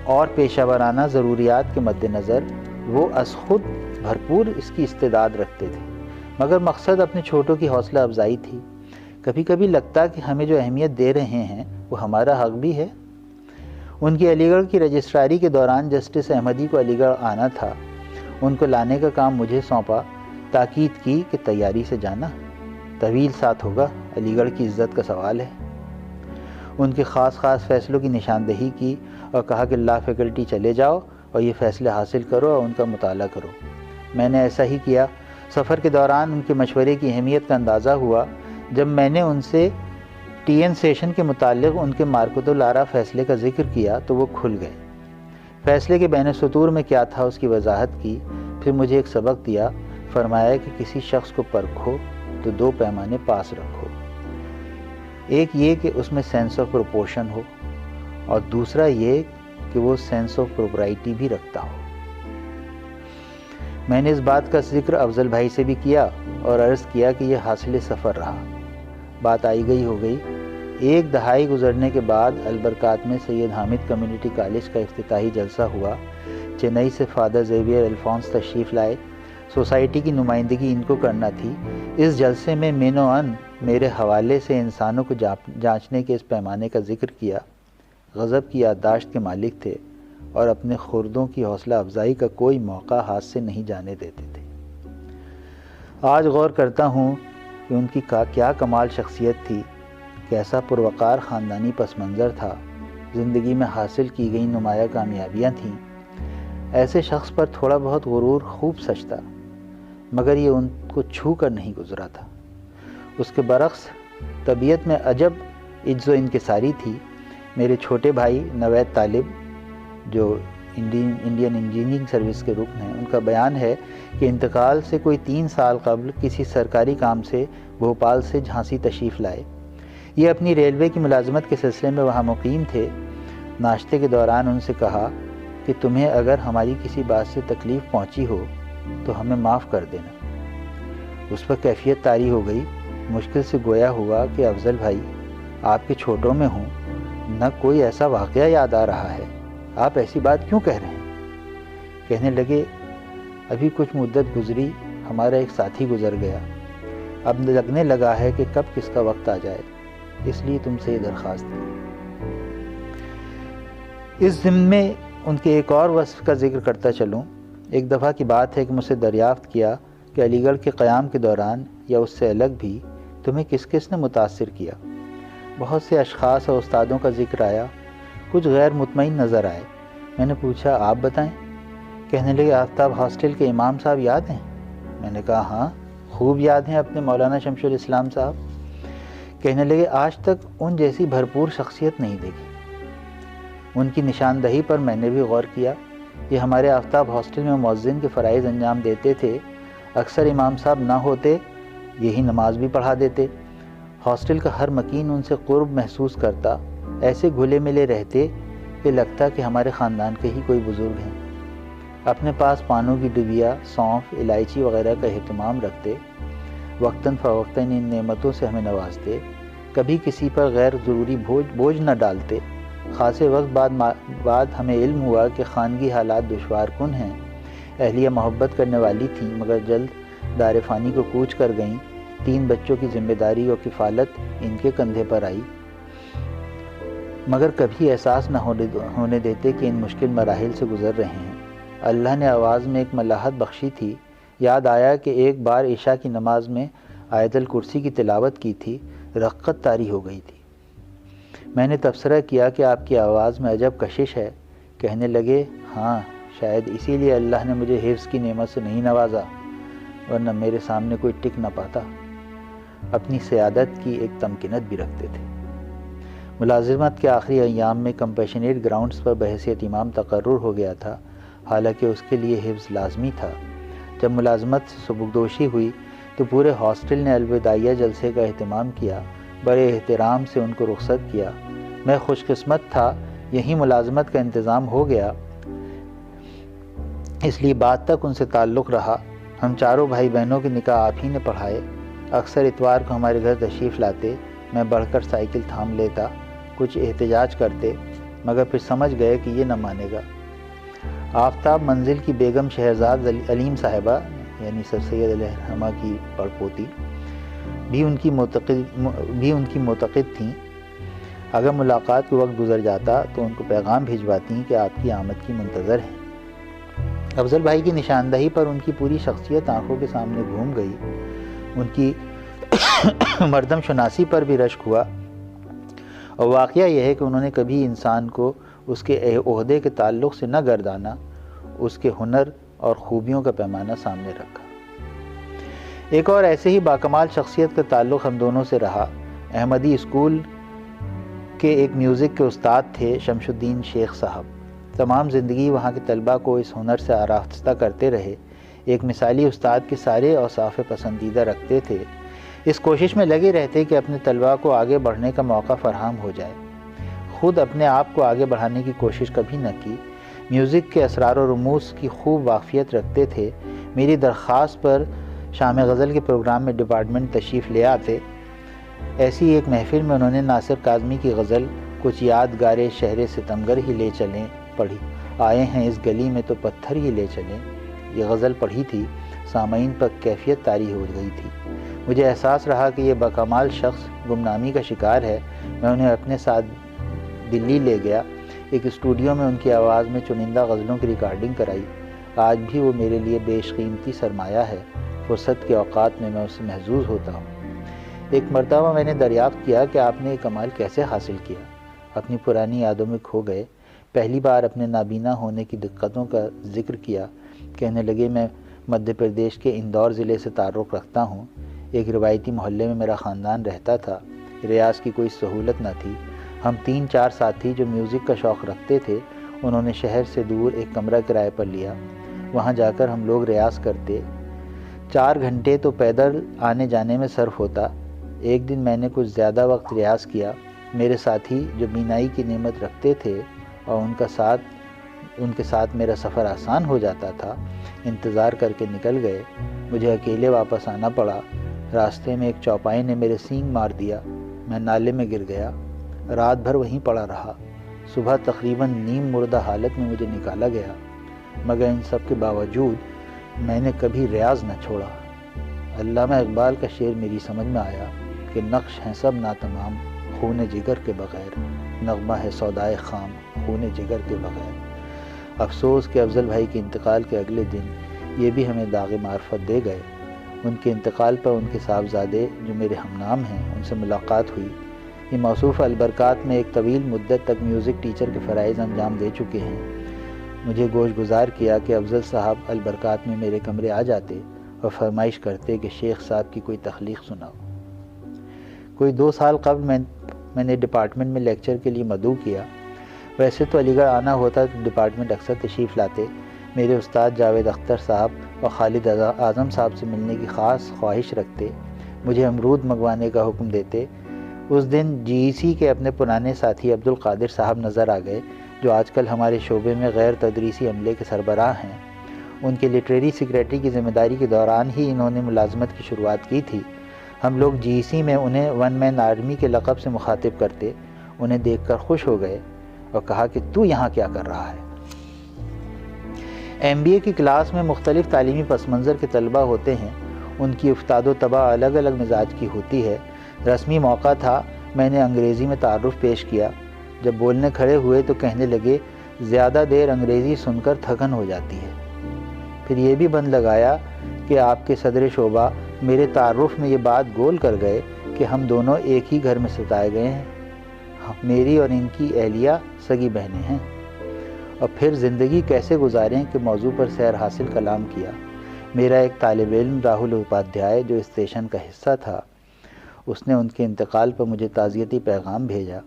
[SPEAKER 1] اور پیشہ ورانہ ضروریات کے مد نظر وہ از خود بھرپور اس کی استعداد رکھتے تھے، مگر مقصد اپنے چھوٹوں کی حوصلہ افزائی تھی۔ کبھی کبھی لگتا کہ ہمیں جو اہمیت دے رہے ہیں وہ ہمارا حق بھی ہے۔ ان کی علی گڑھ کی رجسٹراری کے دوران جسٹس احمدی کو علی گڑھ آنا تھا۔ ان کو لانے کا کام مجھے سونپا۔ تاکید کی کہ تیاری سے جانا، طویل ساتھ ہوگا، علی گڑھ کی عزت کا سوال ہے۔ ان کے خاص فیصلوں کی نشاندہی کی اور کہا کہ لا فیکلٹی چلے جاؤ اور یہ فیصلے حاصل کرو اور ان کا مطالعہ کرو۔ میں نے ایسا ہی کیا۔ سفر کے دوران ان کے مشورے کی اہمیت کا اندازہ ہوا جب میں نے ان سے ٹی این سیشن کے متعلق ان کے مارکت الآراء فیصلے کا ذکر کیا تو وہ کھل گئے۔ فیصلے کے بین سطور میں کیا تھا اس کی وضاحت کی، پھر مجھے ایک سبق دیا۔ فرمایا کہ کسی شخص کو پرکھو تو 2 پیمانے پاس رکھو، ایک یہ کہ اس میں سینس آف پروپورشن ہو، اور دوسرا یہ کہ وہ سینس آف پروپرائٹی بھی رکھتا ہو۔ میں نے اس بات کا ذکر افضل بھائی سے بھی کیا اور عرض کیا کہ یہ حاصل سفر رہا۔ بات آئی گئی ہو گئی۔ 1 دہائی گزرنے کے بعد البرکات میں سید حامد کمیونٹی کالج کا افتتاحی جلسہ ہوا۔ چنئی سے فادر زیویئر الفونس تشریف لائے۔ سوسائٹی کی نمائندگی ان کو کرنا تھی۔ اس جلسے میں مین و ان میرے حوالے سے انسانوں کو جانچنے کے اس پیمانے کا ذکر کیا۔ غضب کی یادداشت کے مالک تھے اور اپنے خردوں کی حوصلہ افزائی کا کوئی موقع ہاتھ سے نہیں جانے دیتے تھے۔ آج غور کرتا ہوں کہ ان کی کیا کمال شخصیت تھی، کیسا پروقار خاندانی پس منظر تھا، زندگی میں حاصل کی گئی نمایاں کامیابیاں تھیں۔ ایسے شخص پر تھوڑا بہت غرور خوب سچتا، مگر یہ ان کو چھو کر نہیں گزرا تھا۔ اس کے برعکس طبیعت میں عجب عجز و انکساری تھی۔ میرے چھوٹے بھائی نوید طالب، جو انڈین انجینئرنگ سروس کے رکن ہیں، ان کا بیان ہے کہ انتقال سے کوئی 3 سال قبل کسی سرکاری کام سے بھوپال سے جھانسی تشریف لائے۔ یہ اپنی ریلوے کی ملازمت کے سلسلے میں وہاں مقیم تھے۔ ناشتے کے دوران ان سے کہا کہ تمہیں اگر ہماری کسی بات سے تکلیف پہنچی ہو تو ہمیں معاف کر دینا۔ اس پر کیفیت طاری ہو گئی۔ مشکل سے گویا ہوا کہ افضل بھائی، آپ کے چھوٹوں میں ہوں، نہ کوئی ایسا واقعہ یاد آ رہا ہے، آپ ایسی بات کیوں کہہ رہے ہیں؟ کہنے لگے، ابھی کچھ مدت گزری، ہمارا ایک ساتھی گزر گیا، اب لگنے لگا ہے کہ کب کس کا وقت آ جائے، اس لیے تم سے یہ درخواست کی۔ اس ضمن میں ان کے ایک اور وصف کا ذکر کرتا چلوں۔ ایک دفعہ کی بات ہے کہ مجھ سے دریافت کیا کہ علی گڑھ کے قیام کے دوران یا اس سے الگ بھی تمہیں کس کس نے متاثر کیا؟ بہت سے اشخاص اور استادوں کا ذکر آیا، کچھ غیر مطمئن نظر آئے۔ میں نے پوچھا آپ بتائیں؟ کہنے لگے آفتاب ہاسٹل کے امام صاحب یاد ہیں؟ میں نے کہا ہاں خوب یاد ہیں اپنے مولانا شمس الاسلام صاحب۔ کہنے لگے آج تک ان جیسی بھرپور شخصیت نہیں دیکھی۔ ان کی نشاندہی پر میں نے بھی غور کیا۔ یہ ہمارے آفتاب ہاسٹل میں مؤذن کے فرائض انجام دیتے تھے، اکثر امام صاحب نہ ہوتے یہی نماز بھی پڑھا دیتے۔ ہاسٹل کا ہر مکین ان سے قرب محسوس کرتا، ایسے گھلے ملے رہتے کہ لگتا کہ ہمارے خاندان کے ہی کوئی بزرگ ہیں۔ اپنے پاس پانوں کی ڈبیا، سونف، الائچی وغیرہ کا اہتمام رکھتے، وقتاً فوقتاً ان نعمتوں سے ہمیں نوازتے، کبھی کسی پر غیر ضروری بوجھ نہ ڈالتے۔ خاصے وقت بعد ہمیں علم ہوا کہ خانگی حالات دشوار کن ہیں۔ اہلیہ محبت کرنے والی تھیں مگر جلد دار فانی کو کوچ کر گئیں۔ 3 بچوں کی ذمہ داری اور کفالت ان کے کندھے پر آئی، مگر کبھی احساس نہ ہونے دیتے کہ ان مشکل مراحل سے گزر رہے ہیں۔ اللہ نے آواز میں ایک ملاحت بخشی تھی۔ یاد آیا کہ ایک بار عشاء کی نماز میں آیت الکرسی کی تلاوت کی تھی، رقت طاری ہو گئی تھی۔ میں نے تبصرہ کیا کہ آپ کی آواز میں عجب کشش ہے۔ کہنے لگے ہاں شاید اسی لیے اللہ نے مجھے حفظ کی نعمت سے نہیں نوازا، ورنہ میرے سامنے کوئی ٹک نہ پاتا۔ اپنی سیادت کی ایک تمکنت بھی رکھتے تھے۔ ملازمت کے آخری ایام میں کمپیشنیٹ گراؤنڈز پر بحیثیت امام تقرر ہو گیا تھا، حالانکہ اس کے لیے حفظ لازمی تھا۔ جب ملازمت سے سبکدوشی ہوئی تو پورے ہاسٹل نے الوداعیہ جلسے کا اہتمام کیا، بڑے احترام سے ان کو رخصت کیا۔ میں خوش قسمت تھا، یہی ملازمت کا انتظام ہو گیا، اس لیے بعد تک ان سے تعلق رہا۔ ہم چاروں بھائی بہنوں کے نکاح آپ ہی نے پڑھائے۔ اکثر اتوار کو ہمارے گھر تشریف لاتے، میں بڑھ کر سائیکل تھام لیتا، کچھ احتجاج کرتے، مگر پھر سمجھ گئے کہ یہ نہ مانے گا۔ آفتاب منزل کی بیگم شہرزاد علیم صاحبہ یعنی سر سید علیہ الرحمہ کی پڑپوتی بھی ان کی معتقد تھیں۔ اگر ملاقات کا وقت گزر جاتا تو ان کو پیغام بھجواتی کہ آپ کی آمد کی منتظر ہیں۔ افضل بھائی کی نشاندہی پر ان کی پوری شخصیت آنکھوں کے سامنے گھوم گئی۔ ان کی مردم شناسی پر بھی رشک ہوا، اور واقعہ یہ ہے کہ انہوں نے کبھی انسان کو اس کے عہدے کے تعلق سے نہ گردانا، اس کے ہنر اور خوبیوں کا پیمانہ سامنے رکھا۔ ایک اور ایسے ہی باکمال شخصیت کا تعلق ہم دونوں سے رہا۔ احمدی اسکول کے ایک میوزک کے استاد تھے شمس الدین شیخ صاحب۔ تمام زندگی وہاں کے طلباء کو اس ہنر سے آراستہ کرتے رہے۔ ایک مثالی استاد کے سارے اوصاف پسندیدہ رکھتے تھے۔ اس کوشش میں لگے رہتے کہ اپنے طلباء کو آگے بڑھنے کا موقع فراہم ہو جائے۔ خود اپنے آپ کو آگے بڑھانے کی کوشش کبھی نہ کی۔ میوزک کے اسرار و رموز کی خوب واقفیت رکھتے تھے۔ میری درخواست پر شام غزل کے پروگرام میں ڈپارٹمنٹ تشریف لے آتے۔ ایسی ایک محفل میں انہوں نے ناصر کاظمی کی غزل کچھ یادگار شہر ستمگر ہی لے چلیں پڑھی، آئے ہیں اس گلی میں تو پتھر ہی لے چلیں، یہ غزل پڑھی تھی۔ سامعین پر کیفیت طاری ہو گئی تھی۔ مجھے احساس رہا کہ یہ باکمال شخص گمنامی کا شکار ہے۔ میں انہیں اپنے ساتھ دلی لے گیا۔ ایک اسٹوڈیو میں ان کی آواز میں چنندہ غزلوں کی ریکارڈنگ کرائی۔ آج بھی وہ میرے لیے بیش قیمتی سرمایہ ہے۔ فرصت کے اوقات میں اس سے محظوظ ہوتا ہوں۔ ایک مرتبہ میں نے دریافت کیا کہ آپ نے یہ کمال کیسے حاصل کیا؟ اپنی پرانی یادوں میں کھو گئے۔ پہلی بار اپنے نابینا ہونے کی دقتوں کا ذکر کیا۔ کہنے لگے میں مدھیہ پردیش کے اندور ضلع سے تعلق رکھتا ہوں۔ ایک روایتی محلے میں میرا خاندان رہتا تھا۔ ریاض کی کوئی سہولت نہ تھی۔ ہم 3-4 ساتھی جو میوزک کا شوق رکھتے تھے، انہوں نے شہر سے دور ایک کمرہ کرائے پر لیا۔ وہاں جا کر ہم لوگ ریاض کرتے۔ 4 گھنٹے تو پیدل آنے جانے میں صرف ہوتا۔ ایک دن میں نے کچھ زیادہ وقت ریاض کیا۔ میرے ساتھی جو بینائی کی نعمت رکھتے تھے اور ان کے ساتھ میرا سفر آسان ہو جاتا تھا، انتظار کر کے نکل گئے۔ مجھے اکیلے واپس آنا پڑا۔ راستے میں ایک چوپائی نے میرے سینگ مار دیا۔ میں نالے میں گر گیا۔ رات بھر وہیں پڑا رہا۔ صبح تقریباً نیم مردہ حالت میں مجھے نکالا گیا، مگر ان سب کے باوجود میں نے کبھی ریاض نہ چھوڑا۔ علامہ اقبال کا شعر میری سمجھ میں آیا کہ نقش ہیں سب ناتمام خون جگر کے بغیر، نغمہ ہے سودائے خام خون جگر کے بغیر۔ افسوس کہ افضل بھائی کے انتقال کے اگلے دن یہ بھی ہمیں داغ معرفت دے گئے۔ ان کے انتقال پر ان کے صاحبزادے جو میرے ہم نام ہیں ان سے ملاقات ہوئی۔ یہ موصوف البرکات میں ایک طویل مدت تک میوزک ٹیچر کے فرائض انجام دے چکے ہیں۔ مجھے گوش گزار کیا کہ افضل صاحب البرکات میں میرے کمرے آ جاتے اور فرمائش کرتے کہ شیخ صاحب کی کوئی تخلیق سناؤ۔ کوئی 2 سال قبل میں نے ڈپارٹمنٹ میں لیکچر کے لیے مدعو کیا۔ ویسے تو علی گڑھ آنا ہوتا تو ڈپارٹمنٹ اکثر تشریف لاتے۔ میرے استاد جاوید اختر صاحب اور خالد اعظم صاحب سے ملنے کی خاص خواہش رکھتے، مجھے امرود منگوانے کا حکم دیتے۔ اس دن جی ای سی کے اپنے پرانے ساتھی عبدالقادر صاحب نظر آ گئے، جو آج کل ہمارے شعبے میں غیر تدریسی عملے کے سربراہ ہیں۔ ان کے لٹریری سیکریٹری کی ذمہ داری کے دوران ہی انہوں نے ملازمت کی شروعات کی تھی۔ ہم لوگ جی ای سی میں انہیں 1 مین آرمی کے لقب سے مخاطب کرتے۔ انہیں دیکھ کر خوش ہو گئے اور کہا کہ تو یہاں کیا کر رہا ہے؟ ایم بی اے کی کلاس میں مختلف تعلیمی پس منظر کے طلبہ ہوتے ہیں۔ ان کی افتاد و تباہ الگ الگ مزاج کی ہوتی ہے۔ رسمی موقع تھا، میں نے انگریزی میں تعارف پیش کیا۔ جب بولنے کھڑے ہوئے تو کہنے لگے زیادہ دیر انگریزی سن کر تھکن ہو جاتی ہے۔ پھر یہ بھی بند لگایا کہ آپ کے صدر شعبہ میرے تعارف میں یہ بات گول کر گئے کہ ہم دونوں ایک ہی گھر میں ستائے گئے ہیں، میری اور ان کی اہلیہ سگی بہنیں ہیں۔ اور پھر زندگی کیسے گزاریں کہ موضوع پر سیر حاصل کلام کیا۔ میرا ایک طالب علم راہل اپادھیائے جو اسٹیشن کا حصہ تھا، اس نے ان کے انتقال پر مجھے تعزیتی پیغام بھیجا۔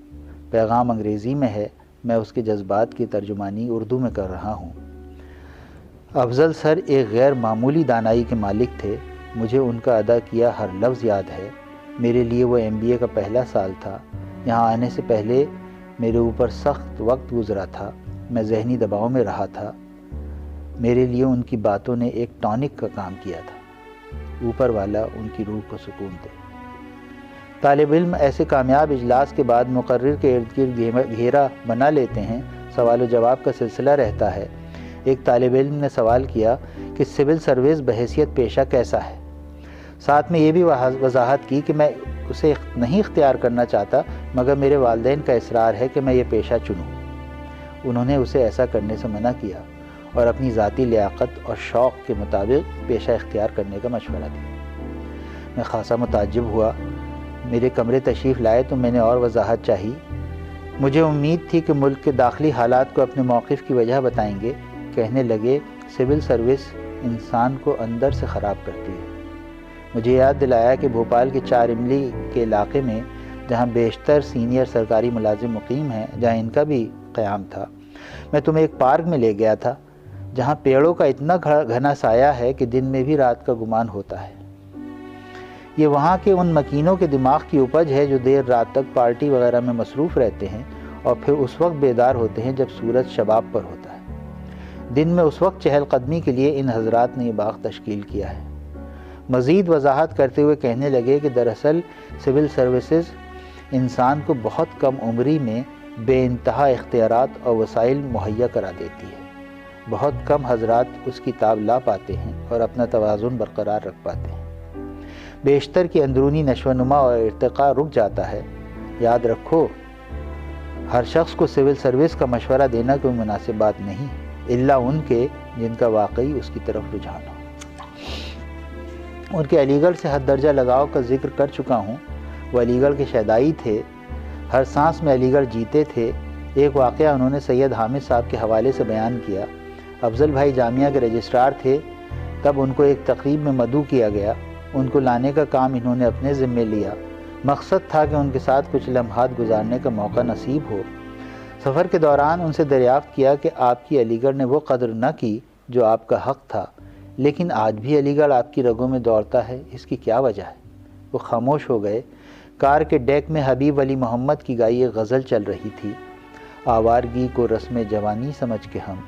[SPEAKER 1] پیغام انگریزی میں ہے، میں اس کے جذبات کی ترجمانی اردو میں کر رہا ہوں۔ افضل سر ایک غیر معمولی دانائی کے مالک تھے۔ مجھے ان کا ادا کیا ہر لفظ یاد ہے۔ میرے لیے وہ ایم بی اے کا پہلا سال تھا۔ یہاں آنے سے پہلے میرے اوپر سخت وقت گزرا تھا، میں ذہنی دباؤ میں رہا تھا۔ میرے لیے ان کی باتوں نے ایک ٹانک کا کام کیا تھا۔ اوپر والا ان کی روح کو سکون دے۔ طالب علم ایسے کامیاب اجلاس کے بعد مقرر کے ارد گرد گھیرا بنا لیتے ہیں، سوال و جواب کا سلسلہ رہتا ہے۔ ایک طالب علم نے سوال کیا کہ سول سروس بحیثیت پیشہ کیسا ہے؟ ساتھ میں یہ بھی وضاحت کی کہ میں اسے نہیں اختیار کرنا چاہتا، مگر میرے والدین کا اصرار ہے کہ میں یہ پیشہ چنوں۔ انہوں نے اسے ایسا کرنے سے منع کیا اور اپنی ذاتی لیاقت اور شوق کے مطابق پیشہ اختیار کرنے کا مشورہ دیا۔ میں خاصا متعجب ہوا۔ میرے کمرے تشریف لائے تو میں نے اور وضاحت چاہی۔ مجھے امید تھی کہ ملک کے داخلی حالات کو اپنے موقف کی وجہ بتائیں گے۔ کہنے لگے سول سروس انسان کو اندر سے خراب کرتی ہے۔ مجھے یاد دلایا کہ بھوپال کے 4 املی کے علاقے میں جہاں بیشتر سینئر سرکاری ملازم مقیم ہیں، جہاں ان کا بھی قیام تھا، میں تمہیں ایک پارک میں لے گیا تھا جہاں پیڑوں کا اتنا گھنا سایہ ہے کہ دن میں بھی رات کا گمان ہوتا ہے۔ یہ وہاں کے ان مکینوں کے دماغ کی اپج ہے جو دیر رات تک پارٹی وغیرہ میں مصروف رہتے ہیں اور پھر اس وقت بیدار ہوتے ہیں جب سورج شباب پر ہوتا ہے۔ دن میں اس وقت چہل قدمی کے لیے ان حضرات نے یہ باغ تشکیل کیا ہے۔ مزید وضاحت کرتے ہوئے کہنے لگے کہ دراصل سول سروسز انسان کو بہت کم عمری میں بے انتہا اختیارات اور وسائل مہیا کرا دیتی ہے۔ بہت کم حضرات اس کی تاب لا پاتے ہیں اور اپنا توازن برقرار رکھ پاتے ہیں۔ بیشتر کی اندرونی نشو و نما اور ارتقاء رک جاتا ہے۔ یاد رکھو، ہر شخص کو سول سروس کا مشورہ دینا کوئی مناسب بات نہیں، الا ان کے جن کا واقعی اس کی طرف رجحان ہو۔ ان کے علی گڑھ سے حد درجہ لگاؤ کا ذکر کر چکا ہوں۔ وہ علی گڑھ کے شیدائی تھے، ہر سانس میں علی گڑھ جیتے تھے۔ ایک واقعہ انہوں نے سید حامد صاحب کے حوالے سے بیان کیا۔ افضل بھائی جامعہ کے رجسٹرار تھے، تب ان کو ایک تقریب میں مدعو کیا گیا۔ ان کو لانے کا کام انہوں نے اپنے ذمے لیا۔ مقصد تھا کہ ان کے ساتھ کچھ لمحات گزارنے کا موقع نصیب ہو۔ سفر کے دوران ان سے دریافت کیا کہ آپ کی علی گڑھ نے وہ قدر نہ کی جو آپ کا حق تھا، لیکن آج بھی علی گڑھ آپ کی رگوں میں دوڑتا ہے، اس کی کیا وجہ ہے؟ وہ خاموش ہو گئے۔ کار کے ڈیک میں حبیب علی محمد کی گائی ایک غزل چل رہی تھی۔ آوارگی کو رسم جوانی سمجھ کے ہم،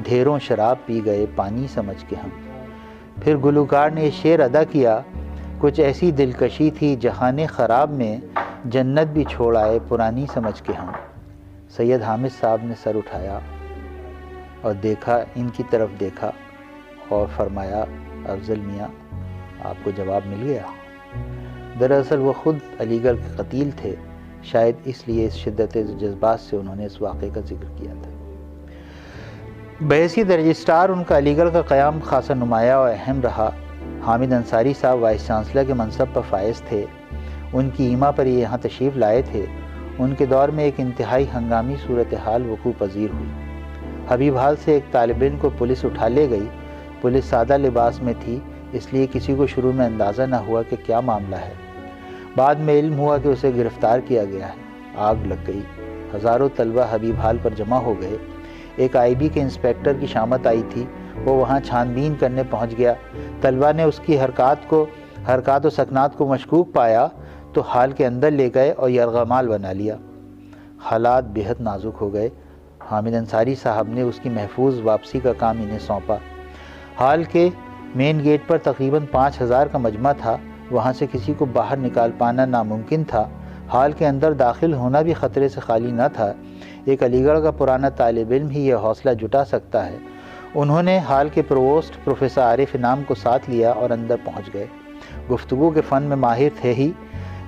[SPEAKER 1] ڈھیروں شراب پی گئے پانی سمجھ کے ہم۔ پھر گلوکار نے یہ شعر ادا کیا، کچھ ایسی دلکشی تھی جہان خراب میں، جنت بھی چھوڑ آئے پرانی سمجھ کے ہم۔ سید حامد صاحب نے سر اٹھایا اور دیکھا، ان کی طرف دیکھا اور فرمایا، افضل میاں آپ کو جواب مل گیا۔ دراصل وہ خود علی گڑھ کے قتیل تھے، شاید اس لیے اس شدت جذبات سے انہوں نے اس واقعے کا ذکر کیا تھا۔ بحیثیت رجسٹرار ان کا علی گڑھ کا قیام خاصا نمایاں اور اہم رہا۔ حامد انصاری صاحب وائس چانسلر کے منصب پر فائز تھے، ان کی ایما پر یہ یہاں تشریف لائے تھے۔ ان کے دور میں ایک انتہائی ہنگامی صورتحال وقوع پذیر ہوئی۔ حبیب حال سے ایک طالب علم کو پولیس اٹھا لے گئی۔ پولیس سادہ لباس میں تھی، اس لیے کسی کو شروع میں اندازہ نہ ہوا کہ کیا معاملہ ہے۔ بعد میں علم ہوا کہ اسے گرفتار کیا گیا ہے۔ آگ لگ گئی، ہزاروں طلبہ حبیب حال پر جمع ہو گئے۔ ایک آئی بی کے انسپیکٹر کی شامت آئی تھی، وہ وہاں چھان بین کرنے پہنچ گیا۔ طلبہ نے اس کی حرکات و سکنات کو مشکوک پایا تو حال کے اندر لے گئے اور یرغمال بنا لیا۔ حالات بہت نازک ہو گئے۔ حامد انصاری صاحب نے اس کی محفوظ واپسی کا کام انہیں سونپا۔ حال کے مین گیٹ پر تقریباً 5000 کا مجمع تھا، وہاں سے کسی کو باہر نکال پانا ناممکن تھا۔ حال کے اندر داخل ہونا بھی خطرے سے خالی نہ تھا۔ ایک علی گڑھ کا پرانا طالب علم ہی یہ حوصلہ جٹا سکتا ہے۔ انہوں نے حال کے پرووسٹ پروفیسر عارف انعام کو ساتھ لیا اور اندر پہنچ گئے۔ گفتگو کے فن میں ماہر تھے ہی،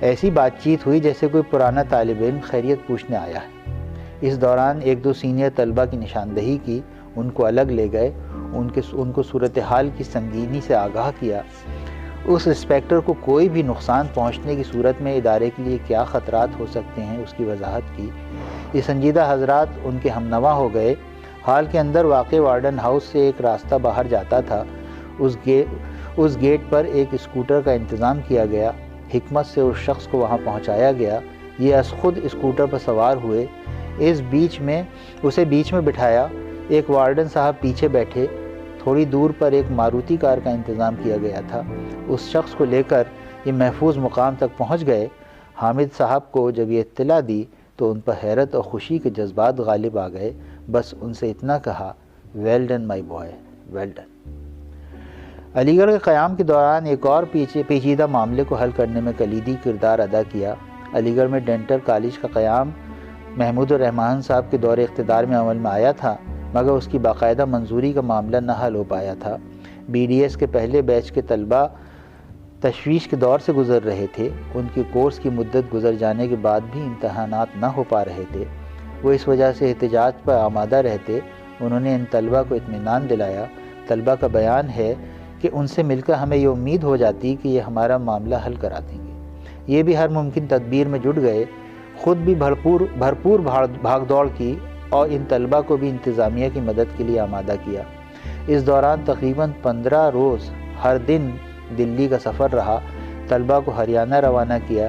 [SPEAKER 1] ایسی بات چیت ہوئی جیسے کوئی پرانا طالب علم خیریت پوچھنے آیا ہے۔ اس دوران ایک دو سینئر طلبہ کی نشاندہی کی، ان کو الگ لے گئے، ان کو صورتحال کی سنگینی سے آگاہ کیا۔ اس انسپیکٹر کو کوئی بھی نقصان پہنچنے کی صورت میں ادارے کے لیے کیا خطرات ہو سکتے ہیں اس کی وضاحت کی۔ یہ سنجیدہ حضرات ان کے ہمنوا ہو گئے۔ حال کے اندر واقع وارڈن ہاؤس سے ایک راستہ باہر جاتا تھا، اس گیٹ پر ایک اسکوٹر کا انتظام کیا گیا۔ حکمت سے اس شخص کو وہاں پہنچایا گیا۔ یہ از خود اسکوٹر پر سوار ہوئے، اسے بیچ میں بٹھایا۔ ایک وارڈن صاحب پیچھے بیٹھے۔ تھوڑی دور پر ایک ماروتی کار کا انتظام کیا گیا تھا۔ اس شخص کو لے کر یہ محفوظ مقام تک پہنچ گئے۔ حامد صاحب کو جب یہ اطلاع دی تو ان پر حیرت اور خوشی کے جذبات غالب آ گئے۔ بس ان سے اتنا کہا، well done my boy, well done. Aligarh کے قیام کے دوران ایک اور پیچیدہ معاملے کو حل کرنے میں کلیدی کردار ادا کیا۔ علی گڑھ میں ڈینٹل کالج کا قیام محمود الرحمن صاحب کے دور اقتدار میں عمل میں آیا تھا، مگر اس کی باقاعدہ منظوری کا معاملہ نہ حل ہو پایا تھا۔ بی ڈی ایس کے پہلے بیچ کے طلبہ تشویش کے دور سے گزر رہے تھے۔ ان کی کورس کی مدت گزر جانے کے بعد بھی امتحانات نہ ہو پا رہے تھے۔ وہ اس وجہ سے احتجاج پر آمادہ رہتے۔ انہوں نے ان طلبہ کو اطمینان دلایا۔ طلبہ کا بیان ہے کہ ان سے مل کر ہمیں یہ امید ہو جاتی کہ یہ ہمارا معاملہ حل کرا دیں گے۔ یہ بھی ہر ممکن تدبیر میں جٹ گئے، خود بھی بھرپور بھاگ دوڑ کی اور ان طلبہ کو بھی انتظامیہ کی مدد کے لیے آمادہ کیا۔ اس دوران تقریباً 15 روز ہر دن دلی کا سفر رہا۔ طلبہ کو ہریانہ روانہ کیا۔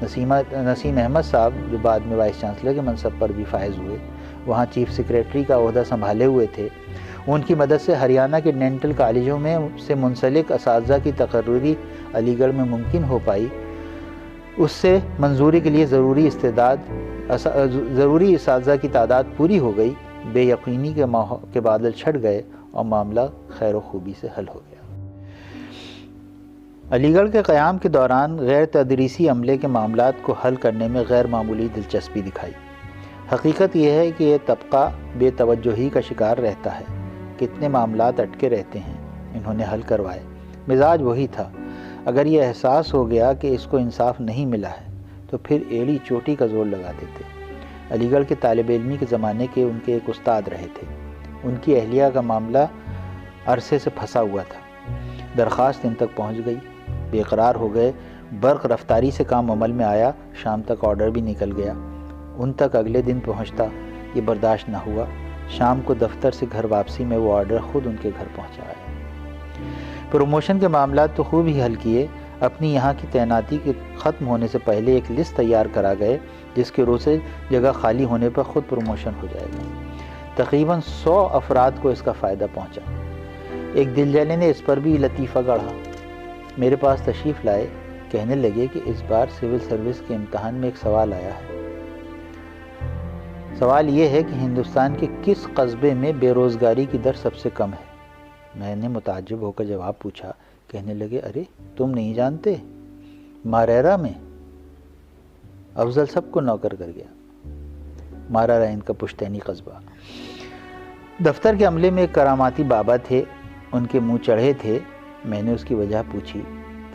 [SPEAKER 1] نسیم احمد صاحب جو بعد میں وائس چانسلر کے منصب پر بھی فائز ہوئے، وہاں چیف سیکریٹری کا عہدہ سنبھالے ہوئے تھے۔ ان کی مدد سے ہریانہ کے ڈینٹل کالجوں میں سے منسلک اساتذہ کی تقرری علی گڑھ میں ممکن ہو پائی۔ اس سے منظوری کے لیے ضروری اساتذہ کی تعداد پوری ہو گئی۔ بے یقینی کے بادل چھٹ گئے اور معاملہ خیر و خوبی سے حل ہو گیا۔ علی گڑھ کے قیام کے دوران غیر تدریسی عملے کے معاملات کو حل کرنے میں غیر معمولی دلچسپی دکھائی۔ حقیقت یہ ہے کہ یہ طبقہ بے توجہی کا شکار رہتا ہے۔ کتنے معاملات اٹکے رہتے ہیں، انہوں نے حل کروائے۔ مزاج وہی تھا۔ اگر یہ احساس ہو گیا کہ اس کو انصاف نہیں ملا ہے تو پھر ایڑی چوٹی کا زور لگا دیتے۔ علی گڑھ کے طالب علمی کے زمانے کے ان کے ایک استاد رہے تھے۔ ان کی اہلیہ کا معاملہ عرصے سے پھنسا ہوا تھا۔ درخواست ان تک پہنچ گئی، بے قرار ہو گئے۔ برق رفتاری سے کام عمل میں آیا، شام تک آرڈر بھی نکل گیا۔ ان تک اگلے دن پہنچتا، یہ برداشت نہ ہوا۔ شام کو دفتر سے گھر واپسی میں وہ آرڈر خود ان کے گھر پہنچایا۔ پروموشن کے معاملات تو خوب ہی حل کیے۔ اپنی یہاں کی تعیناتی کے ختم ہونے سے پہلے ایک لسٹ تیار کرا گئے جس کے روز سے جگہ خالی ہونے پر خود پروموشن ہو جائے گا۔ تقریباً 100 افراد کو اس کا فائدہ پہنچا۔ ایک دل جلے نے اس پر بھی لطیفہ گڑھا۔ میرے پاس تشریف لائے، کہنے لگے کہ اس بار سول سروس کے امتحان میں ایک سوال آیا ہے۔ سوال یہ ہے کہ ہندوستان کے کس قصبے میں بے روزگاری کی در سب سے کم ہے؟ میں نے متعجب ہو کر جواب پوچھا۔ کہنے لگے، ارے تم نہیں جانتے؟ ماریرا میں۔ افضل سب کو نوکر کر گیا۔ ماریرا ان کا پشتینی قصبہ۔ دفتر کے عملے میں ایک کراماتی بابا تھے، ان کے منہ چڑھے تھے۔ میں نے اس کی وجہ پوچھی۔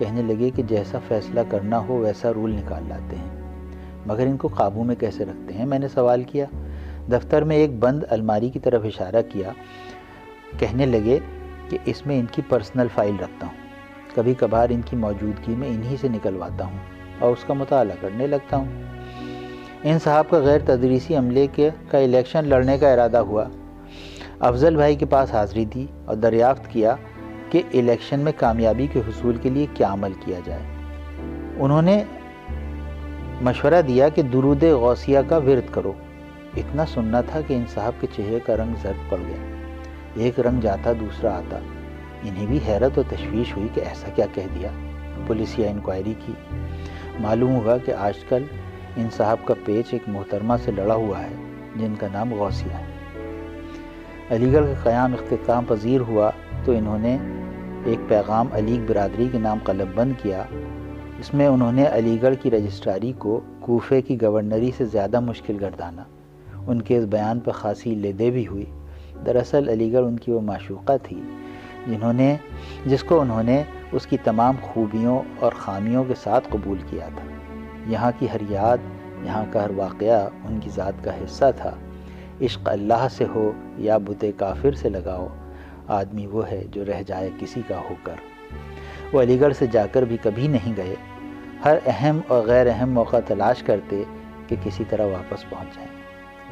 [SPEAKER 1] کہنے لگے کہ جیسا فیصلہ کرنا ہو ویسا رول نکال لاتے ہیں، مگر ان کو قابو میں کیسے رکھتے ہیں؟ میں نے سوال کیا۔ دفتر میں ایک بند الماری کی طرف اشارہ کیا۔ کہنے لگے کہ اس میں ان کی پرسنل فائل رکھتا ہوں، کبھی کبھار ان کی موجودگی میں انہی سے نکلواتا ہوں اور اس کا مطالعہ کرنے لگتا ہوں۔ ان صاحب کا غیر تدریسی عملے کا الیکشن لڑنے کا ارادہ ہوا۔ افضل بھائی کے پاس حاضری دی اور دریافت کیا کہ الیکشن میں کامیابی کے حصول کے لیے کیا عمل کیا جائے۔ انہوں نے مشورہ دیا کہ درود غوثیہ کا ورد کرو۔ اتنا سننا تھا کہ ان صاحب کے چہرے کا رنگ زرد پڑ گیا، ایک رنگ جاتا دوسرا آتا۔ انہیں بھی حیرت و تشویش ہوئی کہ ایسا کیا کہہ دیا۔ پولیسیا انکوائری کی، معلوم ہوا کہ آج کل ان صاحب کا پیچ ایک محترمہ سے لڑا ہوا ہے جن کا نام غوثیہ ہے۔ علی گڑھ کا قیام اختتام پذیر ہوا تو انہوں نے ایک پیغام علی برادری کے نام قلم بند کیا۔ اس میں انہوں نے علی گڑھ کی رجسٹراری کو کوفے کی گورنری سے زیادہ مشکل گردانا۔ ان کے اس بیان پر خاصی لیدے بھی ہوئی۔ دراصل علی گڑھ ان کی وہ معشوقہ تھی جس کو انہوں نے اس کی تمام خوبیوں اور خامیوں کے ساتھ قبول کیا تھا۔ یہاں کی ہر یاد، یہاں کا ہر واقعہ ان کی ذات کا حصہ تھا۔ عشق اللہ سے ہو یا بت کافر سے لگاؤ، آدمی وہ ہے جو رہ جائے کسی کا ہو کر۔ وہ علی گڑھ سے جا کر بھی کبھی نہیں گئے، ہر اہم اور غیر اہم موقع تلاش کرتے کہ کسی طرح واپس پہنچ جائیں۔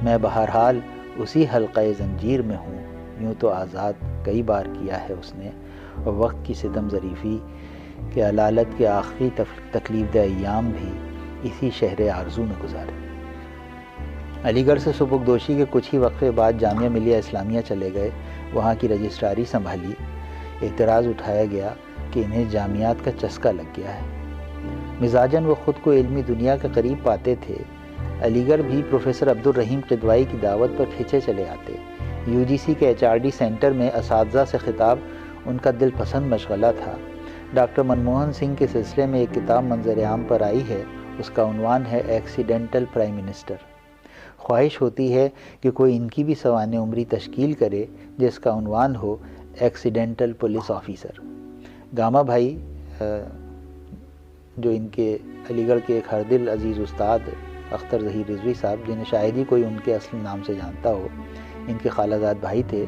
[SPEAKER 1] میں بہرحال اسی حلقہ زنجیر میں ہوں، یوں تو آزاد کئی بار کیا ہے اس نے، اور وقت کی ستم ظریفی کہ علالت کے آخری تکلیف دہ ایام بھی اسی شہر آرزو میں گزارے۔ علی گڑھ سے سبکدوشی کے کچھ ہی وقفے بعد جامعہ ملیہ اسلامیہ چلے گئے، وہاں کی رجسٹراری سنبھالی۔ اعتراض اٹھایا گیا کہ انہیں جامعات کا چسکا لگ گیا ہے۔ مزاجاً وہ خود کو علمی دنیا کے قریب پاتے تھے۔ علی گڑھ بھی پروفیسر عبدالرحیم قدوائی کی دعوت پر کھینچے چلے آتے۔ UGC کے HRD سینٹر میں اساتذہ سے خطاب ان کا دل پسند مشغلہ تھا۔ ڈاکٹر منموہن سنگھ کے سلسلے میں ایک کتاب منظر عام پر آئی ہے، اس کا عنوان ہے ایکسیڈنٹل پرائم منسٹر۔ خواہش ہوتی ہے کہ کوئی ان کی بھی سوانح عمری تشکیل کرے جس کا عنوان ہو ایکسیڈنٹل پولیس آفیسر۔ گاما بھائی جو ان کے علی گڑھ کے ایک ہردل عزیز استاد اختر ظہیر رضوی صاحب، جنہیں شاید ہی کوئی ان کے اصل نام سے جانتا ہو، ان کے خالہ زاد بھائی تھے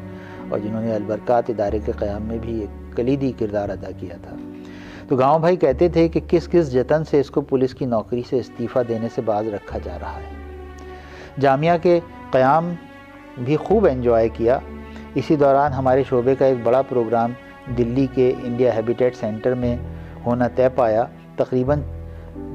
[SPEAKER 1] اور جنہوں نے البرکات ادارے کے قیام میں بھی ایک کلیدی کردار ادا کیا تھا۔ تو گاؤں بھائی کہتے تھے کہ کس جتن سے اس کو پولیس کی نوکری سے استعفیٰ دینے سے باز رکھا جا رہا ہے۔ جامعہ کے قیام بھی خوب انجوائے کیا۔ اسی دوران ہمارے شعبے کا ایک بڑا پروگرام دلی کے انڈیا ہیبیٹیٹ سینٹر میں ہونا طے پایا۔ تقریباً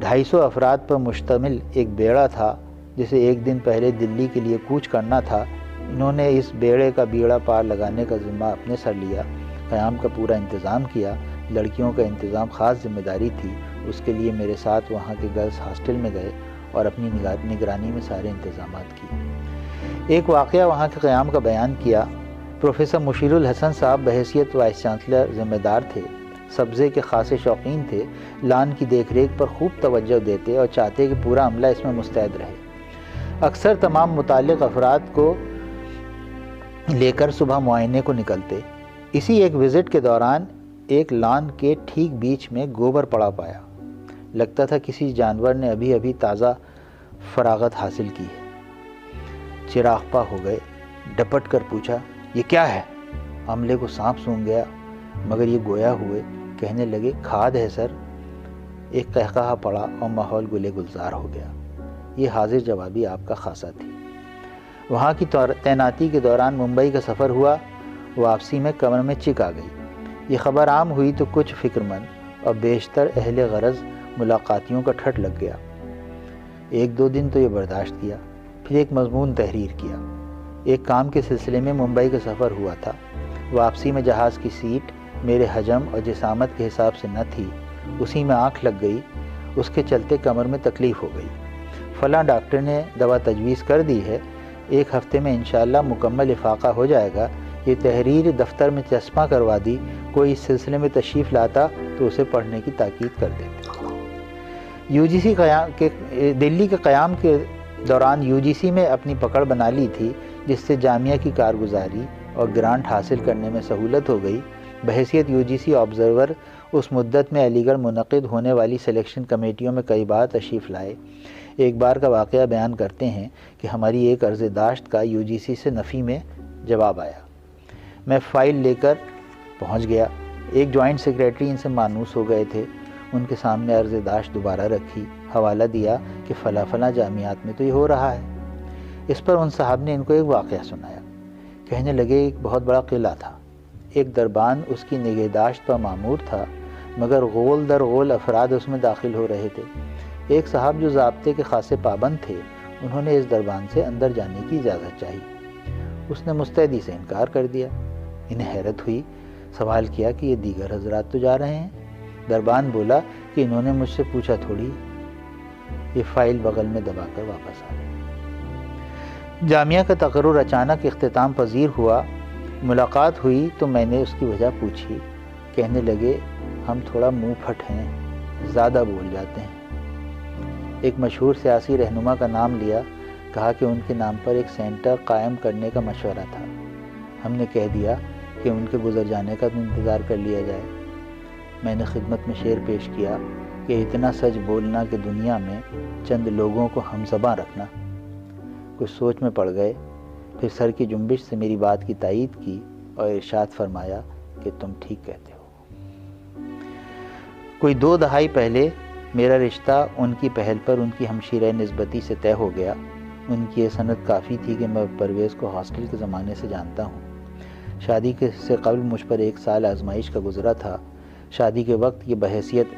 [SPEAKER 1] 250 افراد پر مشتمل ایک بیڑا تھا جسے ایک دن پہلے دلی کے لیے کوچ کرنا تھا۔ انہوں نے اس بیڑے کا بیڑا پار لگانے کا ذمہ اپنے سر لیا، قیام کا پورا انتظام کیا۔ لڑکیوں کا انتظام خاص ذمہ داری تھی، اس کے لیے میرے ساتھ وہاں کے گرلز ہاسٹل میں گئے اور اپنی نگرانی میں سارے انتظامات کیے۔ ایک واقعہ وہاں کے قیام کا بیان کیا۔ پروفیسر مشیر الحسن صاحب بحیثیت وائس چانسلر ذمہ دار تھے، سبزے کے خاصے شوقین تھے، لان کی دیکھ ریکھ پر خوب توجہ دیتے اور چاہتے کہ پورا عملہ اس میں مستعد رہے۔ اکثر تمام متعلق افراد کو لے کر صبح معائنے کو نکلتے۔ اسی ایک وزٹ کے دوران ایک لان کے ٹھیک بیچ میں گوبر پڑا پایا۔ لگتا تھا کسی جانور نے ابھی ابھی تازہ فراغت حاصل کی ہے۔ چراغ پا ہو گئے، ڈپٹ کر پوچھا یہ کیا ہے؟ عملے کو سانپ سونگھ گیا، مگر یہ گویا ہوئے کہنے لگے کھاد ہے سر۔ ایک قہقہا پڑا اور ماحول گلے گلزار ہو گیا۔ یہ حاضر جوابی آپ کا خاصہ تھی۔ وہاں کی تعیناتی کے دوران ممبئی کا سفر ہوا، واپسی میں کمر میں چک آ گئی۔ یہ خبر عام ہوئی تو کچھ فکر مند اور بیشتر اہل غرض ملاقاتیوں کا ٹھٹ لگ گیا۔ ایک دو دن تو یہ برداشت کیا، پھر ایک مضمون تحریر کیا۔ ایک کام کے سلسلے میں ممبئی کا سفر ہوا تھا۔ واپسی میں جہاز کی سیٹ میرے حجم اور جسامت کے حساب سے نہ تھی، اسی میں آنکھ لگ گئی، اس کے چلتے کمر میں تکلیف ہو گئی۔ فلاں ڈاکٹر نے دوا تجویز کر دی ہے، 1 ہفتے میں انشاءاللہ مکمل افاقہ ہو جائے گا۔ یہ تحریر دفتر میں چسپاں کروا دی، کوئی اس سلسلے میں تشریف لاتا تو اسے پڑھنے کی تاکید کر دیتے۔ دلی کے قیام کے دوران UGC میں اپنی پکڑ بنا لی تھی، جس سے جامعہ کی کارگزاری اور گرانٹ حاصل کرنے میں سہولت ہو گئی۔ بحیثیت UGC آبزرور اس مدت میں علی گڑھ منعقد ہونے والی سلیکشن کمیٹیوں میں کئی بار تشریف لائے۔ ایک بار کا واقعہ بیان کرتے ہیں کہ ہماری ایک عرض داشت کا UGC سے نفی میں جواب آیا۔ میں فائل لے کر پہنچ گیا۔ ایک جوائنٹ سیکریٹری ان سے مانوس ہو گئے تھے۔ ان کے سامنے عرض داشت دوبارہ رکھی، حوالہ دیا کہ فلاں فلاں جامعات میں تو یہ ہو رہا ہے۔ اس پر ان صاحب نے ان کو ایک واقعہ سنایا۔ کہنے لگے ایک بہت بڑا قلعہ تھا، ایک دربان اس کی نگہداشت پر مامور تھا، مگر غول در غول افراد اس میں داخل ہو رہے تھے۔ ایک صاحب جو ضابطے کے خاصے پابند تھے، انہوں نے اس دربان سے اندر جانے کی اجازت چاہی۔ اس نے مستعدی سے انکار کر دیا۔ انہیں حیرت ہوئی، سوال کیا کہ یہ دیگر حضرات تو جا رہے ہیں۔ دربان بولا کہ انہوں نے مجھ سے پوچھا تھوڑی۔ یہ فائل بغل میں دبا کر واپس آ گئے۔ جامعہ کا تقرر اچانک اختتام پذیر ہوا۔ ملاقات ہوئی تو میں نے اس کی وجہ پوچھی۔ کہنے لگے ہم تھوڑا منہ پھٹ ہیں، زیادہ بول جاتے ہیں۔ ایک مشہور سیاسی رہنما کا نام لیا، کہا کہ ان کے نام پر ایک سینٹر قائم کرنے کا مشورہ تھا۔ ہم نے کہہ دیا کہ ان کے گزر جانے کا انتظار کر لیا جائے۔ میں نے خدمت میں شعر پیش کیا کہ اتنا سچ بولنا کہ دنیا میں چند لوگوں کو ہم زباں رکھنا۔ کچھ سوچ میں پڑ گئے، پھر سر کی جنبش سے میری بات کی تائید کی اور ارشاد فرمایا کہ تم ٹھیک کہتے ہو۔ کوئی 2 دہائی پہلے میرا رشتہ ان کی پہل پر ان کی ہمشیرہ نسبتی سے طے ہو گیا۔ ان کی یہ سند کافی تھی کہ میں پرویز کو ہاسٹل کے زمانے سے جانتا ہوں۔ شادی سے قبل مجھ پر 1 سال آزمائش کا گزرا تھا۔ شادی کے وقت یہ بحیثیت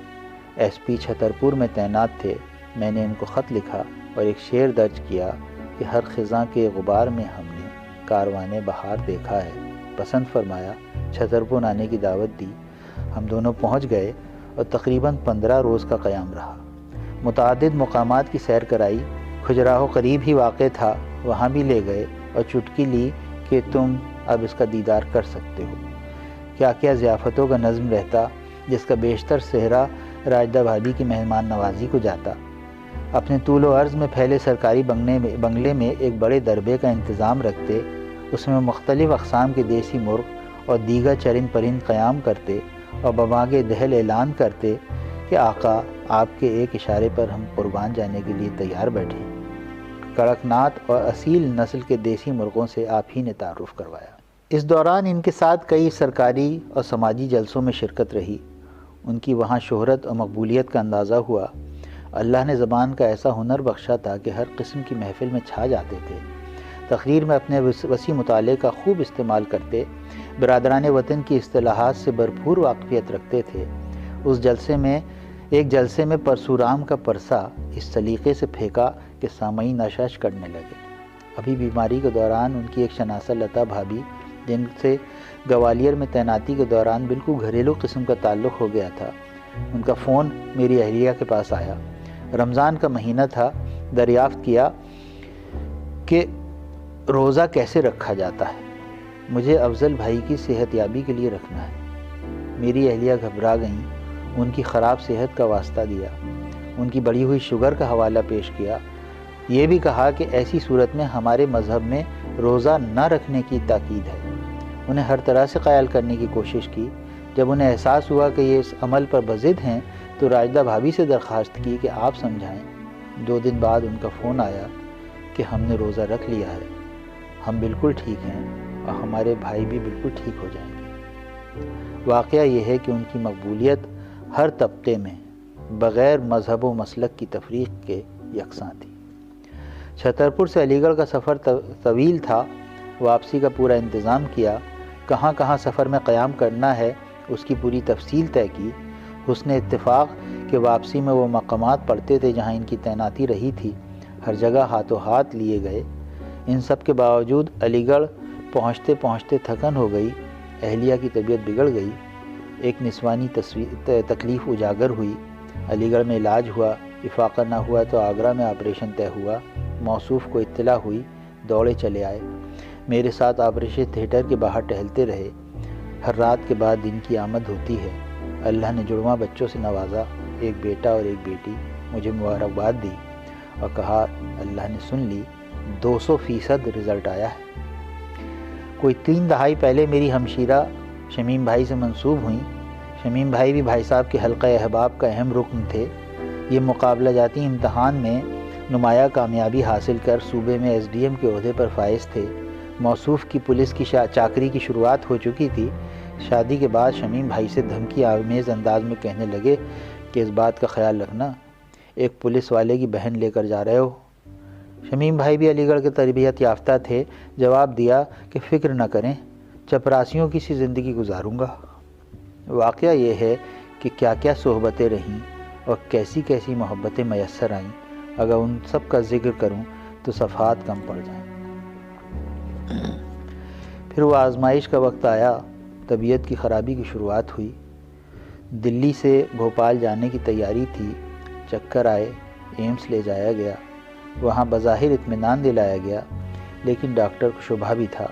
[SPEAKER 1] SP چھترپور میں تعینات تھے۔ میں نے ان کو خط لکھا اور ایک شعر درج کیا کہ ہر خزاں کے غبار میں ہم نے کاروان بہار دیکھا ہے۔ پسند فرمایا، چھترپور آنے کی دعوت دی۔ ہم دونوں پہنچ گئے اور تقریباً 15 روز کا قیام رہا۔ متعدد مقامات کی سیر کرائی۔ کھجراہو قریب ہی واقع تھا، وہاں بھی لے گئے اور چٹکی لی کہ تم اب اس کا دیدار کر سکتے ہو۔ کیا کیا ضیافتوں کا نظم رہتا، جس کا بیشتر صحرا راجدہ بھابھی کی مہمان نوازی کو جاتا۔ اپنے طول و عرض میں پھیلے سرکاری بنگلے میں ایک بڑے دربے کا انتظام رکھتے، اس میں مختلف اقسام کے دیسی مرغ اور دیگر چرند پرند قیام کرتے اور بباغ دہل اعلان کرتے کہ آقا آپ کے ایک اشارے پر ہم قربان جانے کے لیے تیار بیٹھے ہیں۔ کڑکنات اور اصیل نسل کے دیسی مرغوں سے آپ ہی نے تعارف کروایا۔ اس دوران ان کے ساتھ کئی سرکاری اور سماجی جلسوں میں شرکت رہی۔ ان کی وہاں شہرت اور مقبولیت کا اندازہ ہوا۔ اللہ نے زبان کا ایسا ہنر بخشا تھا کہ ہر قسم کی محفل میں چھا جاتے تھے۔ تقریر میں اپنے وسیع مطالعے کا خوب استعمال کرتے، برادران وطن کی اصطلاحات سے بھرپور واقفیت رکھتے تھے۔ ایک جلسے میں پرسورام کا پرسہ اس سلیقے سے پھینکا کہ سامعین اشش کرنے لگے۔ ابھی بیماری کے دوران ان کی ایک شناسہ لتا بھابھی، جن سے گوالیر میں تعیناتی کے دوران بالکل گھریلو قسم کا تعلق ہو گیا تھا، ان کا فون میری اہلیہ کے پاس آیا۔ رمضان کا مہینہ تھا۔ دریافت کیا کہ روزہ کیسے رکھا جاتا ہے۔ مجھے افضل بھائی کی صحت یابی کے لیے رکھنا ہے۔ میری اہلیہ گھبرا گئیں، ان کی خراب صحت کا واسطہ دیا، ان کی بڑھی ہوئی شوگر کا حوالہ پیش کیا۔ یہ بھی کہا کہ ایسی صورت میں ہمارے مذہب میں روزہ نہ رکھنے کی تاکید ہے۔ انہیں ہر طرح سے قائل کرنے کی کوشش کی۔ جب انہیں احساس ہوا کہ یہ اس عمل پر بضد ہیں تو راجدہ بھابھی سے درخواست کی کہ آپ سمجھائیں۔ 2 دن بعد ان کا فون آیا کہ ہم نے روزہ رکھ لیا ہے، ہم بالکل ٹھیک ہیں اور ہمارے بھائی بھی بالکل ٹھیک ہو جائیں گے۔ واقعہ یہ ہے کہ ان کی مقبولیت ہر طبقے میں بغیر مذہب و مسلک کی تفریق کے یکساں تھی۔ چھترپور سے علی گڑھ کا سفر طویل تھا۔ واپسی کا پورا انتظام کیا۔ کہاں کہاں سفر میں قیام کرنا ہے اس کی پوری تفصیل طے کی۔ حسن اتفاق کہ واپسی میں وہ مقامات پڑتے تھے جہاں ان کی تعیناتی رہی تھی، ہر جگہ ہاتھوں ہاتھ لیے گئے۔ ان سب کے باوجود علی گڑھ پہنچتے پہنچتے تھکن ہو گئی، اہلیہ کی طبیعت بگڑ گئی۔ ایک نسوانی تکلیف اجاگر ہوئی۔ علی گڑھ میں علاج ہوا، افاقہ نہ ہوا تو آگرہ میں آپریشن طے ہوا۔ موصوف کو اطلاع ہوئی، دوڑے چلے آئے۔ میرے ساتھ آپریشن تھیٹر کے باہر ٹہلتے رہے۔ ہر رات کے بعد دن کی آمد ہوتی ہے۔ اللہ نے جڑواں بچوں سے نوازا، ایک بیٹا اور ایک بیٹی۔ مجھے مبارکباد دی اور کہا اللہ نے سن لی، 200% رزلٹ آیا ہے۔ کوئی 3 دہائی پہلے میری ہمشیرہ شمیم بھائی سے منسوب ہوئیں۔ شمیم بھائی بھی بھائی صاحب کے حلقہ احباب کا اہم رکن تھے۔ یہ مقابلہ جاتی امتحان میں نمایاں کامیابی حاصل کر صوبے میں ایس ڈی ایم کے عہدے پر فائز تھے۔ موصوف کی پولیس کی چاکری کی شروعات ہو چکی تھی۔ شادی کے بعد شمیم بھائی سے دھمکی آمیز انداز میں کہنے لگے کہ اس بات کا خیال رکھنا ایک پولیس والے کی بہن لے کر جا رہے ہو۔ شمیم بھائی بھی علی گڑھ کے تربیت یافتہ تھے۔ جواب دیا کہ فکر نہ کریں، چپراسیوں کی سی زندگی گزاروں گا۔ واقعہ یہ ہے کہ کیا کیا صحبتیں رہیں اور کیسی کیسی محبتیں میسر آئیں، اگر ان سب کا ذکر کروں تو صفحات کم پڑ جائیں۔ پھر وہ آزمائش کا وقت آیا، طبیعت کی خرابی کی شروعات ہوئی۔ دلی سے بھوپال جانے کی تیاری تھی، چکر آئے، ایمس لے جایا گیا، وہاں بظاہر اطمینان دلایا گیا، لیکن ڈاکٹر کو شبہ بھی تھا۔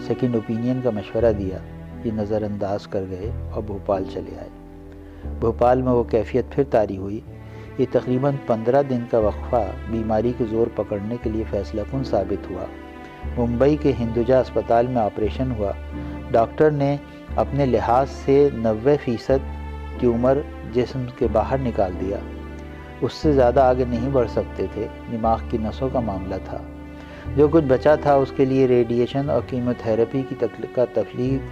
[SPEAKER 1] سیکنڈ اوپینین کا مشورہ دیا، یہ نظر انداز کر گئے اور بھوپال چلے آئے۔ بھوپال میں وہ کیفیت پھر طاری ہوئی۔ یہ تقریباً 15 دن کا وقفہ بیماری کے زور پکڑنے کے لیے فیصلہ کن ثابت ہوا۔ ممبئی کے ہندوجا اسپتال میں آپریشن ہوا۔ ڈاکٹر نے اپنے لحاظ سے 90% ٹیومر جسم کے باہر نکال دیا۔ اس سے زیادہ آگے نہیں بڑھ سکتے تھے، دماغ کی نسوں کا معاملہ تھا۔ جو کچھ بچا تھا اس کے لیے ریڈیشن اور کیموتھراپی کی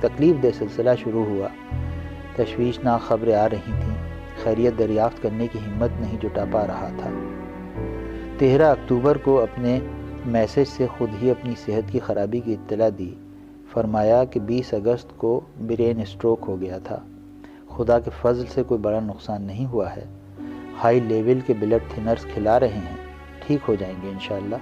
[SPEAKER 1] تکلیف دہ سلسلہ شروع ہوا۔ تشویشناک خبریں آ رہی تھیں، خیریت دریافت کرنے کی ہمت نہیں جٹا پا رہا تھا۔ 13 اکتوبر کو اپنے میسج سے خود ہی اپنی صحت کی خرابی کی اطلاع دی۔ فرمایا کہ 20 اگست کو برین اسٹروک ہو گیا تھا۔ خدا کے فضل سے کوئی بڑا نقصان نہیں ہوا ہے، ہائی لیول کے بلڈ تھنرز کھلا رہے ہیں، ٹھیک ہو جائیں گے انشاءاللہ۔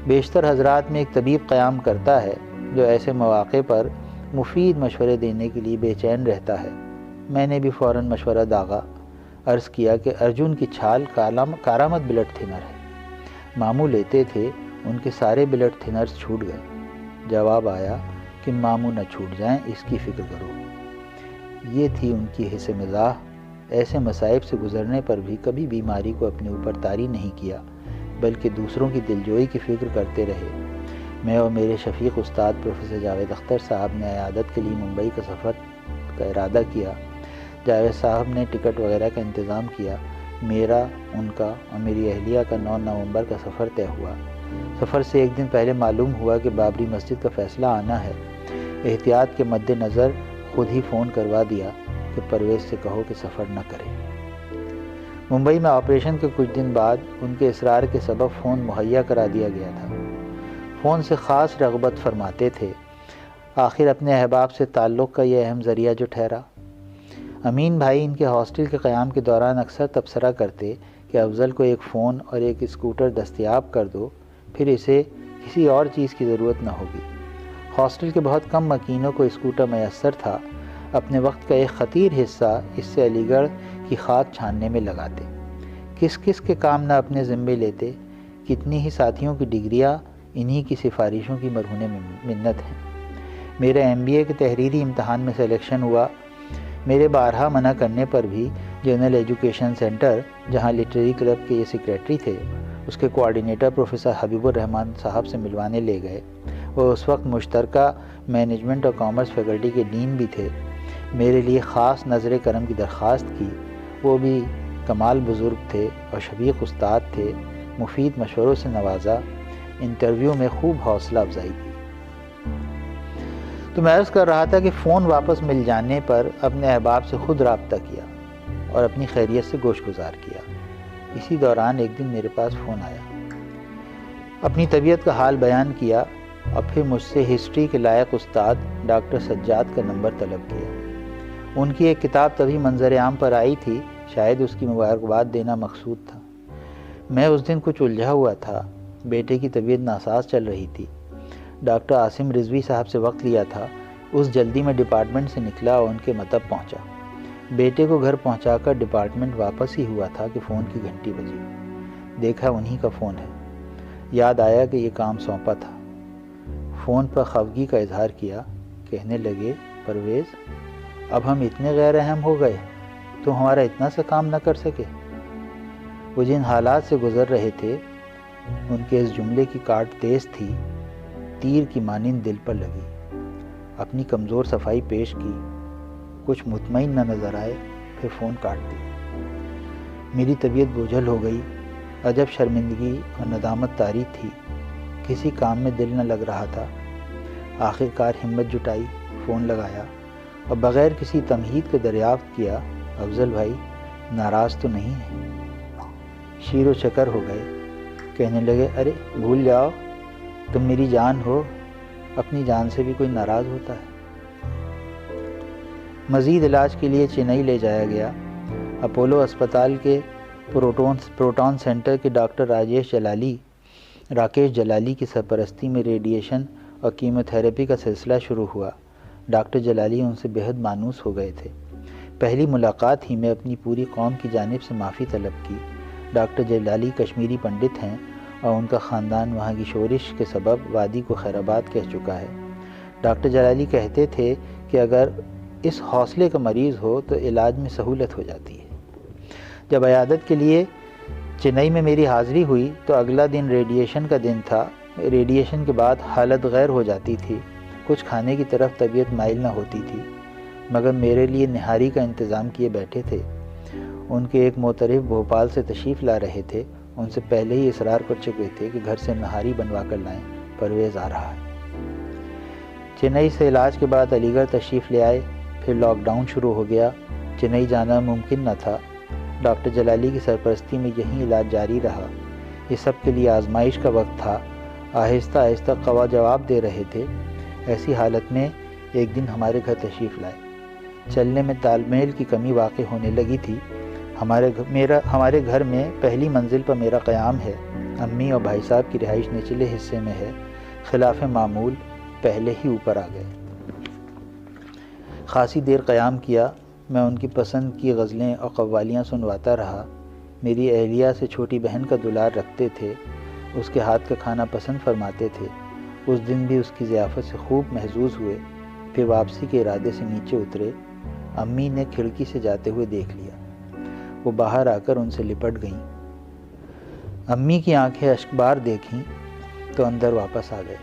[SPEAKER 1] بیشتر حضرات میں ایک طبیب قیام کرتا ہے جو ایسے مواقع پر مفید مشورے دینے کے لیے بے چین رہتا ہے۔ میں نے بھی فوراً مشورہ داغا، عرض کیا کہ ارجن کی چھال کارآمد بلڈ تھنر ہے، ماموں لیتے تھے، ان کے سارے بلڈ تھنرز چھوٹ گئے۔ جواب آیا کہ ماموں نہ چھوٹ جائیں، اس کی فکر کرو۔ یہ تھی ان کی حصہ مزاح۔ ایسے مصائب سے گزرنے پر بھی کبھی بیماری کو اپنے اوپر طاری نہیں کیا، بلکہ دوسروں کی دلجوئی کی فکر کرتے رہے۔ میں اور میرے شفیق استاد پروفیسر جاوید اختر صاحب نے عیادت کے لیے ممبئی کا سفر کا ارادہ کیا۔ جاوید صاحب نے ٹکٹ وغیرہ کا انتظام کیا۔ میرا، ان کا اور میری اہلیہ کا 9 نومبر کا سفر طے ہوا۔ سفر سے ایک دن پہلے معلوم ہوا کہ بابری مسجد کا فیصلہ آنا ہے۔ احتیاط کے مد نظر خود ہی فون کروا دیا کہ پرویز سے کہو کہ سفر نہ کرے۔ ممبئی میں آپریشن کے کچھ دن بعد ان کے اصرار کے سبب فون مہیا کرا دیا گیا تھا۔ فون سے خاص رغبت فرماتے تھے، آخر اپنے احباب سے تعلق کا یہ اہم ذریعہ جو ٹھہرا۔ امین بھائی ان کے ہاسٹل کے قیام کے دوران اکثر تبصرہ کرتے کہ افضل کو ایک فون اور ایک اسکوٹر دستیاب کر دو، پھر اسے کسی اور چیز کی ضرورت نہ ہوگی۔ ہاسٹل کے بہت کم مکینوں کو اسکوٹر میسر تھا۔ اپنے وقت کا ایک خطیر حصہ اس سے علی گڑھ کی خاک چھاننے میں لگاتے۔ کس کس کے کام نہ اپنے ذمے لیتے، کتنی ہی ساتھیوں کی ڈگریاں انہی کی سفارشوں کی مرہون منت ہیں۔ میرے MBA کے تحریری امتحان میں سلیکشن ہوا۔ میرے بارہا منع کرنے پر بھی جنرل ایجوکیشن سینٹر، جہاں لٹریری کلب کے یہ سیکریٹری تھے، اس کے کوآرڈینیٹر پروفیسر حبیب الرحمان صاحب سے ملوانے لے گئے۔ وہ اس وقت مشترکہ مینجمنٹ اور کامرس فیکلٹی کے ڈین بھی تھے۔ میرے لیے خاص نظر کرم کی درخواست کی۔ وہ بھی کمال بزرگ تھے اور شفیق استاد تھے۔ مفید مشوروں سے نوازا، انٹرویو میں خوب حوصلہ افزائی کی۔ تو میں عرض کر رہا تھا کہ فون واپس مل جانے پر اپنے احباب سے خود رابطہ کیا اور اپنی خیریت سے گوش گزار کیا۔ اسی دوران ایک دن میرے پاس فون آیا، اپنی طبیعت کا حال بیان کیا اور پھر مجھ سے ہسٹری کے لائق استاد ڈاکٹر سجاد کا نمبر طلب کیا۔ ان کی ایک کتاب تبھی منظر عام پر آئی تھی، شاید اس کی مبارکباد دینا مقصود تھا۔ میں اس دن کچھ الجھا ہوا تھا، بیٹے کی طبیعت ناساز چل رہی تھی۔ ڈاکٹر عاصم رضوی صاحب سے وقت لیا تھا، اس جلدی میں ڈپارٹمنٹ سے نکلا اور ان کے مطب پہنچا۔ بیٹے کو گھر پہنچا کر ڈپارٹمنٹ واپس ہی ہوا تھا کہ فون کی گھنٹی بجی۔ دیکھا انہی کا فون ہے۔ یاد آیا کہ یہ کام سونپا تھا۔ فون پر خفگی کا اظہار کیا، کہنے لگے، پرویز اب ہم اتنے غیر اہم ہو گئے تو ہمارا اتنا سا کام نہ کر سکے؟ وہ جن حالات سے گزر رہے تھے ان کے اس جملے کی کاٹ تیز تھی، تیر کی مانند دل پر لگی۔ اپنی کمزور صفائی پیش کی، کچھ مطمئن نہ نظر آئے، پھر فون کاٹ دیا۔ میری طبیعت بوجھل ہو گئی، عجب شرمندگی اور ندامت طاری تھی، کسی کام میں دل نہ لگ رہا تھا۔ آخر کار ہمت جٹائی، فون لگایا اور بغیر کسی تمہید کے دریافت کیا، افضل بھائی ناراض تو نہیں ہیں؟ شیر و شکر ہو گئے، کہنے لگے ارے بھول جاؤ، تم میری جان ہو، اپنی جان سے بھی کوئی ناراض ہوتا ہے۔ مزید علاج کے لیے چنئی لے جایا گیا۔ اپولو اسپتال کے پروٹون سینٹر کے ڈاکٹر راکیش جلالی کی سرپرستی میں ریڈیشن اور کیموتھراپی کا سلسلہ شروع ہوا۔ ڈاکٹر جلالی ان سے بہت مانوس ہو گئے تھے۔ پہلی ملاقات ہی میں اپنی پوری قوم کی جانب سے معافی طلب کی۔ ڈاکٹر جلالی کشمیری پنڈت ہیں اور ان کا خاندان وہاں کی شورش کے سبب وادی کو خیر آباد کہہ چکا ہے۔ ڈاکٹر جلالی کہتے تھے کہ اگر اس حوصلے کا مریض ہو تو علاج میں سہولت ہو جاتی ہے۔ جب عیادت کے لیے چنئی میں میری حاضری ہوئی تو اگلا دن ریڈیشن کا دن تھا۔ ریڈیشن کے بعد حالت غیر ہو جاتی تھی، کچھ کھانے کی طرف طبیعت مائل نہ ہوتی تھی، مگر میرے لیے نہاری کا انتظام کیے بیٹھے تھے۔ ان کے ایک معترف بھوپال سے تشریف لا رہے تھے، ان سے پہلے ہی اصرار کر چکے تھے کہ گھر سے نہاری بنوا کر لائیں، پرویز آ رہا ہے۔ چنئی سے علاج کے بعد علی گڑھ تشریف لے آئے، پھر لاک ڈاؤن شروع ہو گیا، چنئی جانا ممکن نہ تھا۔ ڈاکٹر جلالی کی سرپرستی میں یہیں علاج جاری رہا۔ یہ سب کے لیے آزمائش کا وقت تھا، آہستہ آہستہ قوا جواب دے رہے تھے۔ ایسی حالت میں ایک دن ہمارے گھر تشریف لائے۔ چلنے میں تال میل کی کمی واقع ہونے لگی تھی۔ ہمارے گھر میں پہلی منزل پر میرا قیام ہے، امی اور بھائی صاحب کی رہائش نچلے حصے میں ہے۔ خلاف معمول پہلے ہی اوپر آ گئے۔ خاصی دیر قیام کیا، میں ان کی پسند کی غزلیں اور قوالیاں سنواتا رہا۔ میری اہلیہ سے چھوٹی بہن کا دلار رکھتے تھے، اس کے ہاتھ کا کھانا پسند فرماتے تھے۔ اس دن بھی اس کی ضیافت سے خوب محظوظ ہوئے۔ پھر واپسی کے ارادے سے نیچے اترے، امی نے کھڑکی سے جاتے ہوئے دیکھ لیا، وہ باہر آ کر ان سے لپٹ گئیں۔ امی کی آنکھیں اشکبار دیکھیں تو اندر واپس آ گئے،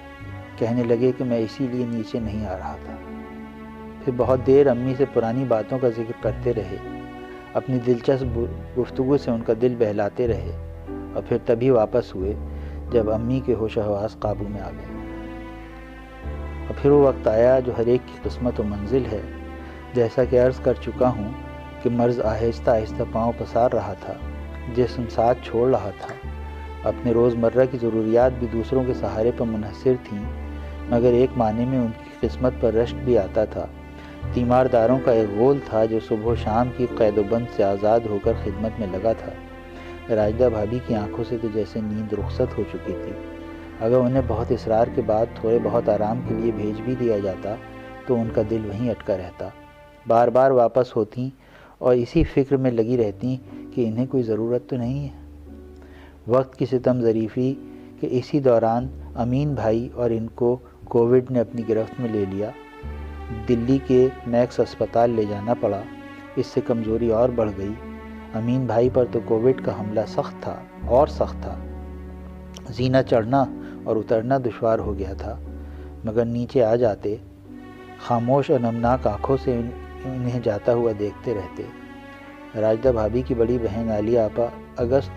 [SPEAKER 1] کہنے لگے کہ میں اسی لیے نیچے نہیں آ رہا تھا۔ پھر بہت دیر امی سے پرانی باتوں کا ذکر کرتے رہے، اپنی دلچسپ گفتگو سے ان کا دل بہلاتے رہے، اور پھر تبھی واپس ہوئے جب امی کے ہوش و حواس قابو میں آ گئے۔ اور پھر وہ وقت آیا جو ہر ایک کی قسمت و منزل ہے۔ جیسا کہ عرض کر چکا ہوں کہ مرض آہستہ آہستہ پاؤں پسار رہا تھا، جسم ساتھ چھوڑ رہا تھا۔ اپنے روزمرہ کی ضروریات بھی دوسروں کے سہارے پر منحصر تھیں، مگر ایک معنی میں ان کی قسمت پر رشک بھی آتا تھا۔ تیمارداروں کا ایک غول تھا جو صبح و شام کی قید و بند سے آزاد ہو کر خدمت میں لگا تھا۔ راجدہ بھابھی کی آنکھوں سے تو جیسے نیند رخصت ہو چکی تھی۔ اگر انہیں بہت اصرار کے بعد تھوڑے بہت آرام کے لیے بھیج بھی دیا جاتا تو ان کا دل وہیں اٹکا رہتا، بار بار واپس ہوتیں اور اسی فکر میں لگی رہتیں کہ انہیں کوئی ضرورت تو نہیں ہے۔ وقت کی ستم ظریفی کہ اسی دوران امین بھائی اور ان کو کووڈ نے اپنی گرفت میں لے لیا۔ دلی کے میکس اسپتال لے جانا پڑا، اس سے کمزوری اور بڑھ گئی۔ امین بھائی پر تو کووڈ کا حملہ سخت تھا، زینہ چڑھنا اور اترنا دشوار ہو گیا تھا، مگر نیچے آ جاتے، خاموش اور نمناک آنکھوں سے انہیں جاتا ہوا دیکھتے رہتے۔ راجدہ بھابھی کی بڑی بہن عالیہ آپا اگست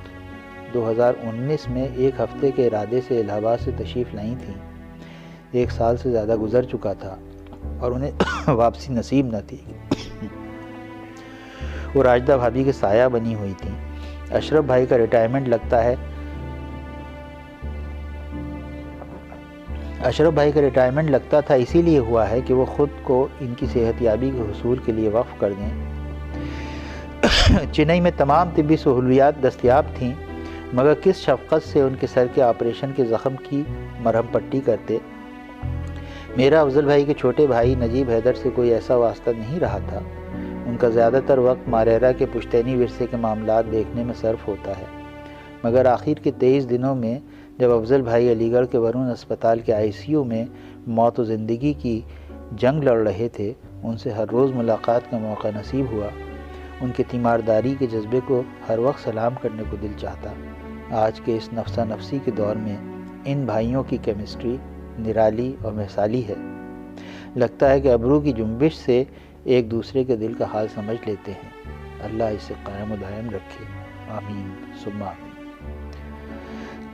[SPEAKER 1] 2019 میں ایک ہفتے کے ارادے سے الہ آباد سے تشریف لائی تھیں۔ 1 سال سے زیادہ گزر چکا تھا اور انہیں واپسی نصیب نہ تھی۔ وہ راجدہ بھابھی کے سایہ بنی ہوئی تھیں۔ اشرف بھائی کا ریٹائرمنٹ لگتا تھا اسی لیے ہوا ہے کہ وہ خود کو ان کی صحت یابی کے حصول کے لیے وقف کر دیں۔ چنئی میں تمام طبی سہولیات دستیاب تھیں، مگر کس شفقت سے ان کے سر کے آپریشن کے زخم کی مرہم پٹی کرتے۔ میرا افضل بھائی کے چھوٹے بھائی نجیب حیدر سے کوئی ایسا واسطہ نہیں رہا تھا۔ ان کا زیادہ تر وقت ماریرا کے پشتینی ورثے کے معاملات دیکھنے میں صرف ہوتا ہے، مگر آخر کے 23 دنوں میں جب افضل بھائی علی گڑھ کے ورون اسپتال کے ICU میں موت و زندگی کی جنگ لڑ رہے تھے، ان سے ہر روز ملاقات کا موقع نصیب ہوا۔ ان کے تیمارداری کے جذبے کو ہر وقت سلام کرنے کو دل چاہتا۔ آج کے اس نفسہ نفسی کے دور میں ان بھائیوں کی کیمسٹری نرالی اور مثالی ہے۔ لگتا ہے کہ ابرو کی جنبش سے ایک دوسرے کے دل کا حال سمجھ لیتے ہیں۔ اللہ اسے قائم و دائم رکھے، آمین ثم آمین۔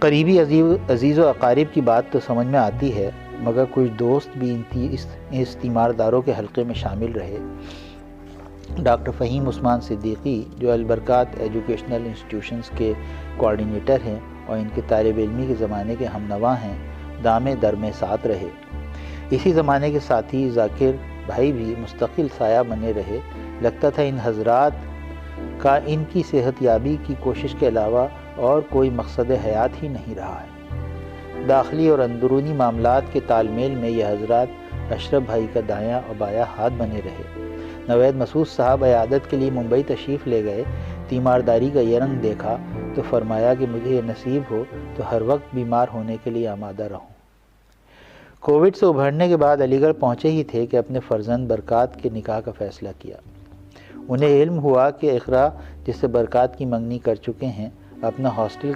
[SPEAKER 1] قریبی عزیز و اقارب کی بات تو سمجھ میں آتی ہے، مگر کچھ دوست بھی اس تیمارداروں کے حلقے میں شامل رہے۔ ڈاکٹر فہیم عثمان صدیقی جو البرکات ایجوکیشنل انسٹیٹیوشنز کے کوآرڈینیٹر ہیں اور ان کے طالب علمی کے زمانے کے ہم نوا ہیں، دامے درمے ساتھ رہے۔ اسی زمانے کے ساتھی ذاکر بھائی بھی مستقل سایہ بنے رہے۔ لگتا تھا ان حضرات کا ان کی صحت یابی کی کوشش کے علاوہ اور کوئی مقصد حیات ہی نہیں رہا ہے۔ داخلی اور اندرونی معاملات کے تال میل میں یہ حضرات اشرف بھائی کا دایاں اور بایاں ہاتھ بنے رہے۔ نوید مسعود صاحب عیادت کے لیے ممبئی تشریف لے گئے۔ تیمارداری کا یہ رنگ دیکھا تو فرمایا کہ مجھے یہ نصیب ہو تو ہر وقت بیمار ہونے کے لیے آمادہ رہوں۔ کووڈ سے ابھرنے کے بعد علی گڑھ پہنچے ہی تھے کہ اپنے فرزند برکات کے نکاح کا فیصلہ کیا۔ انہیں علم ہوا کہ اقرا جس سے برکات کی منگنی کر چکے ہیں اپنا ہاسٹل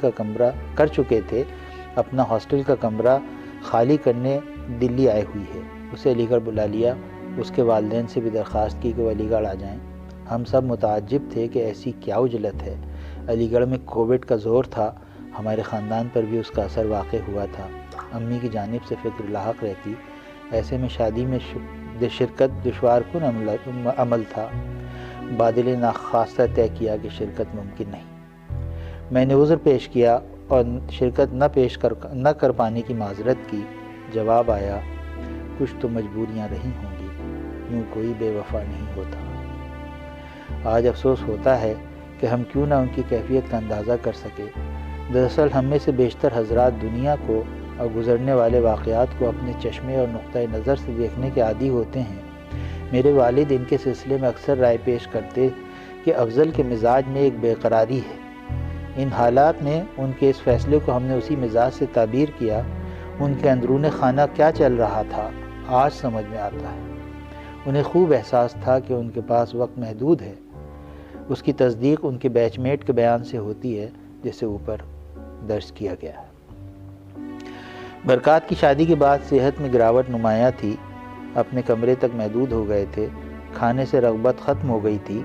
[SPEAKER 1] کا کمرہ خالی کرنے دلی آئی ہوئی ہے۔ اسے علی گڑھ بلا لیا۔ اس کے والدین سے بھی درخواست کی کہ وہ علی گڑھ آ جائیں۔ ہم سب متعجب تھے کہ ایسی کیا عجلت ہے۔ علی گڑھ میں کووڈ کا زور تھا، ہمارے خاندان پر بھی اس کا اثر واقع ہوا تھا۔ امی کی جانب سے فکر لاحق رہتی، ایسے میں شادی میں شرکت دشوار کن عمل تھا۔ بادل ناخواستہ طے کیا کہ شرکت ممکن نہیں۔ میں نے عذر پیش کیا اور شرکت نہ کر پانے کی معذرت کی۔ جواب آیا، کچھ تو مجبوریاں رہی ہوں گی، یوں کوئی بے وفا نہیں ہوتا۔ آج افسوس ہوتا ہے کہ ہم کیوں نہ ان کی کیفیت کا اندازہ کر سکے۔ دراصل ہم میں سے بیشتر حضرات دنیا کو اور گزرنے والے واقعات کو اپنے چشمے اور نقطہ نظر سے دیکھنے کے عادی ہوتے ہیں۔ میرے والد ان کے سلسلے میں اکثر رائے پیش کرتے کہ افضل کے مزاج میں ایک بے قراری ہے۔ ان حالات میں ان کے اس فیصلے کو ہم نے اسی مزاج سے تعبیر کیا۔ ان کے اندرون خانہ کیا چل رہا تھا آج سمجھ میں آتا ہے۔ انہیں خوب احساس تھا کہ ان کے پاس وقت محدود ہے۔ اس کی تصدیق ان کے بیچ میٹ کے بیان سے ہوتی ہے جسے اوپر درج کیا گیا ہے۔ برکات کی شادی کے بعد صحت میں گراوٹ نمایاں تھی۔ اپنے کمرے تک محدود ہو گئے تھے۔ کھانے سے رغبت ختم ہو گئی تھی۔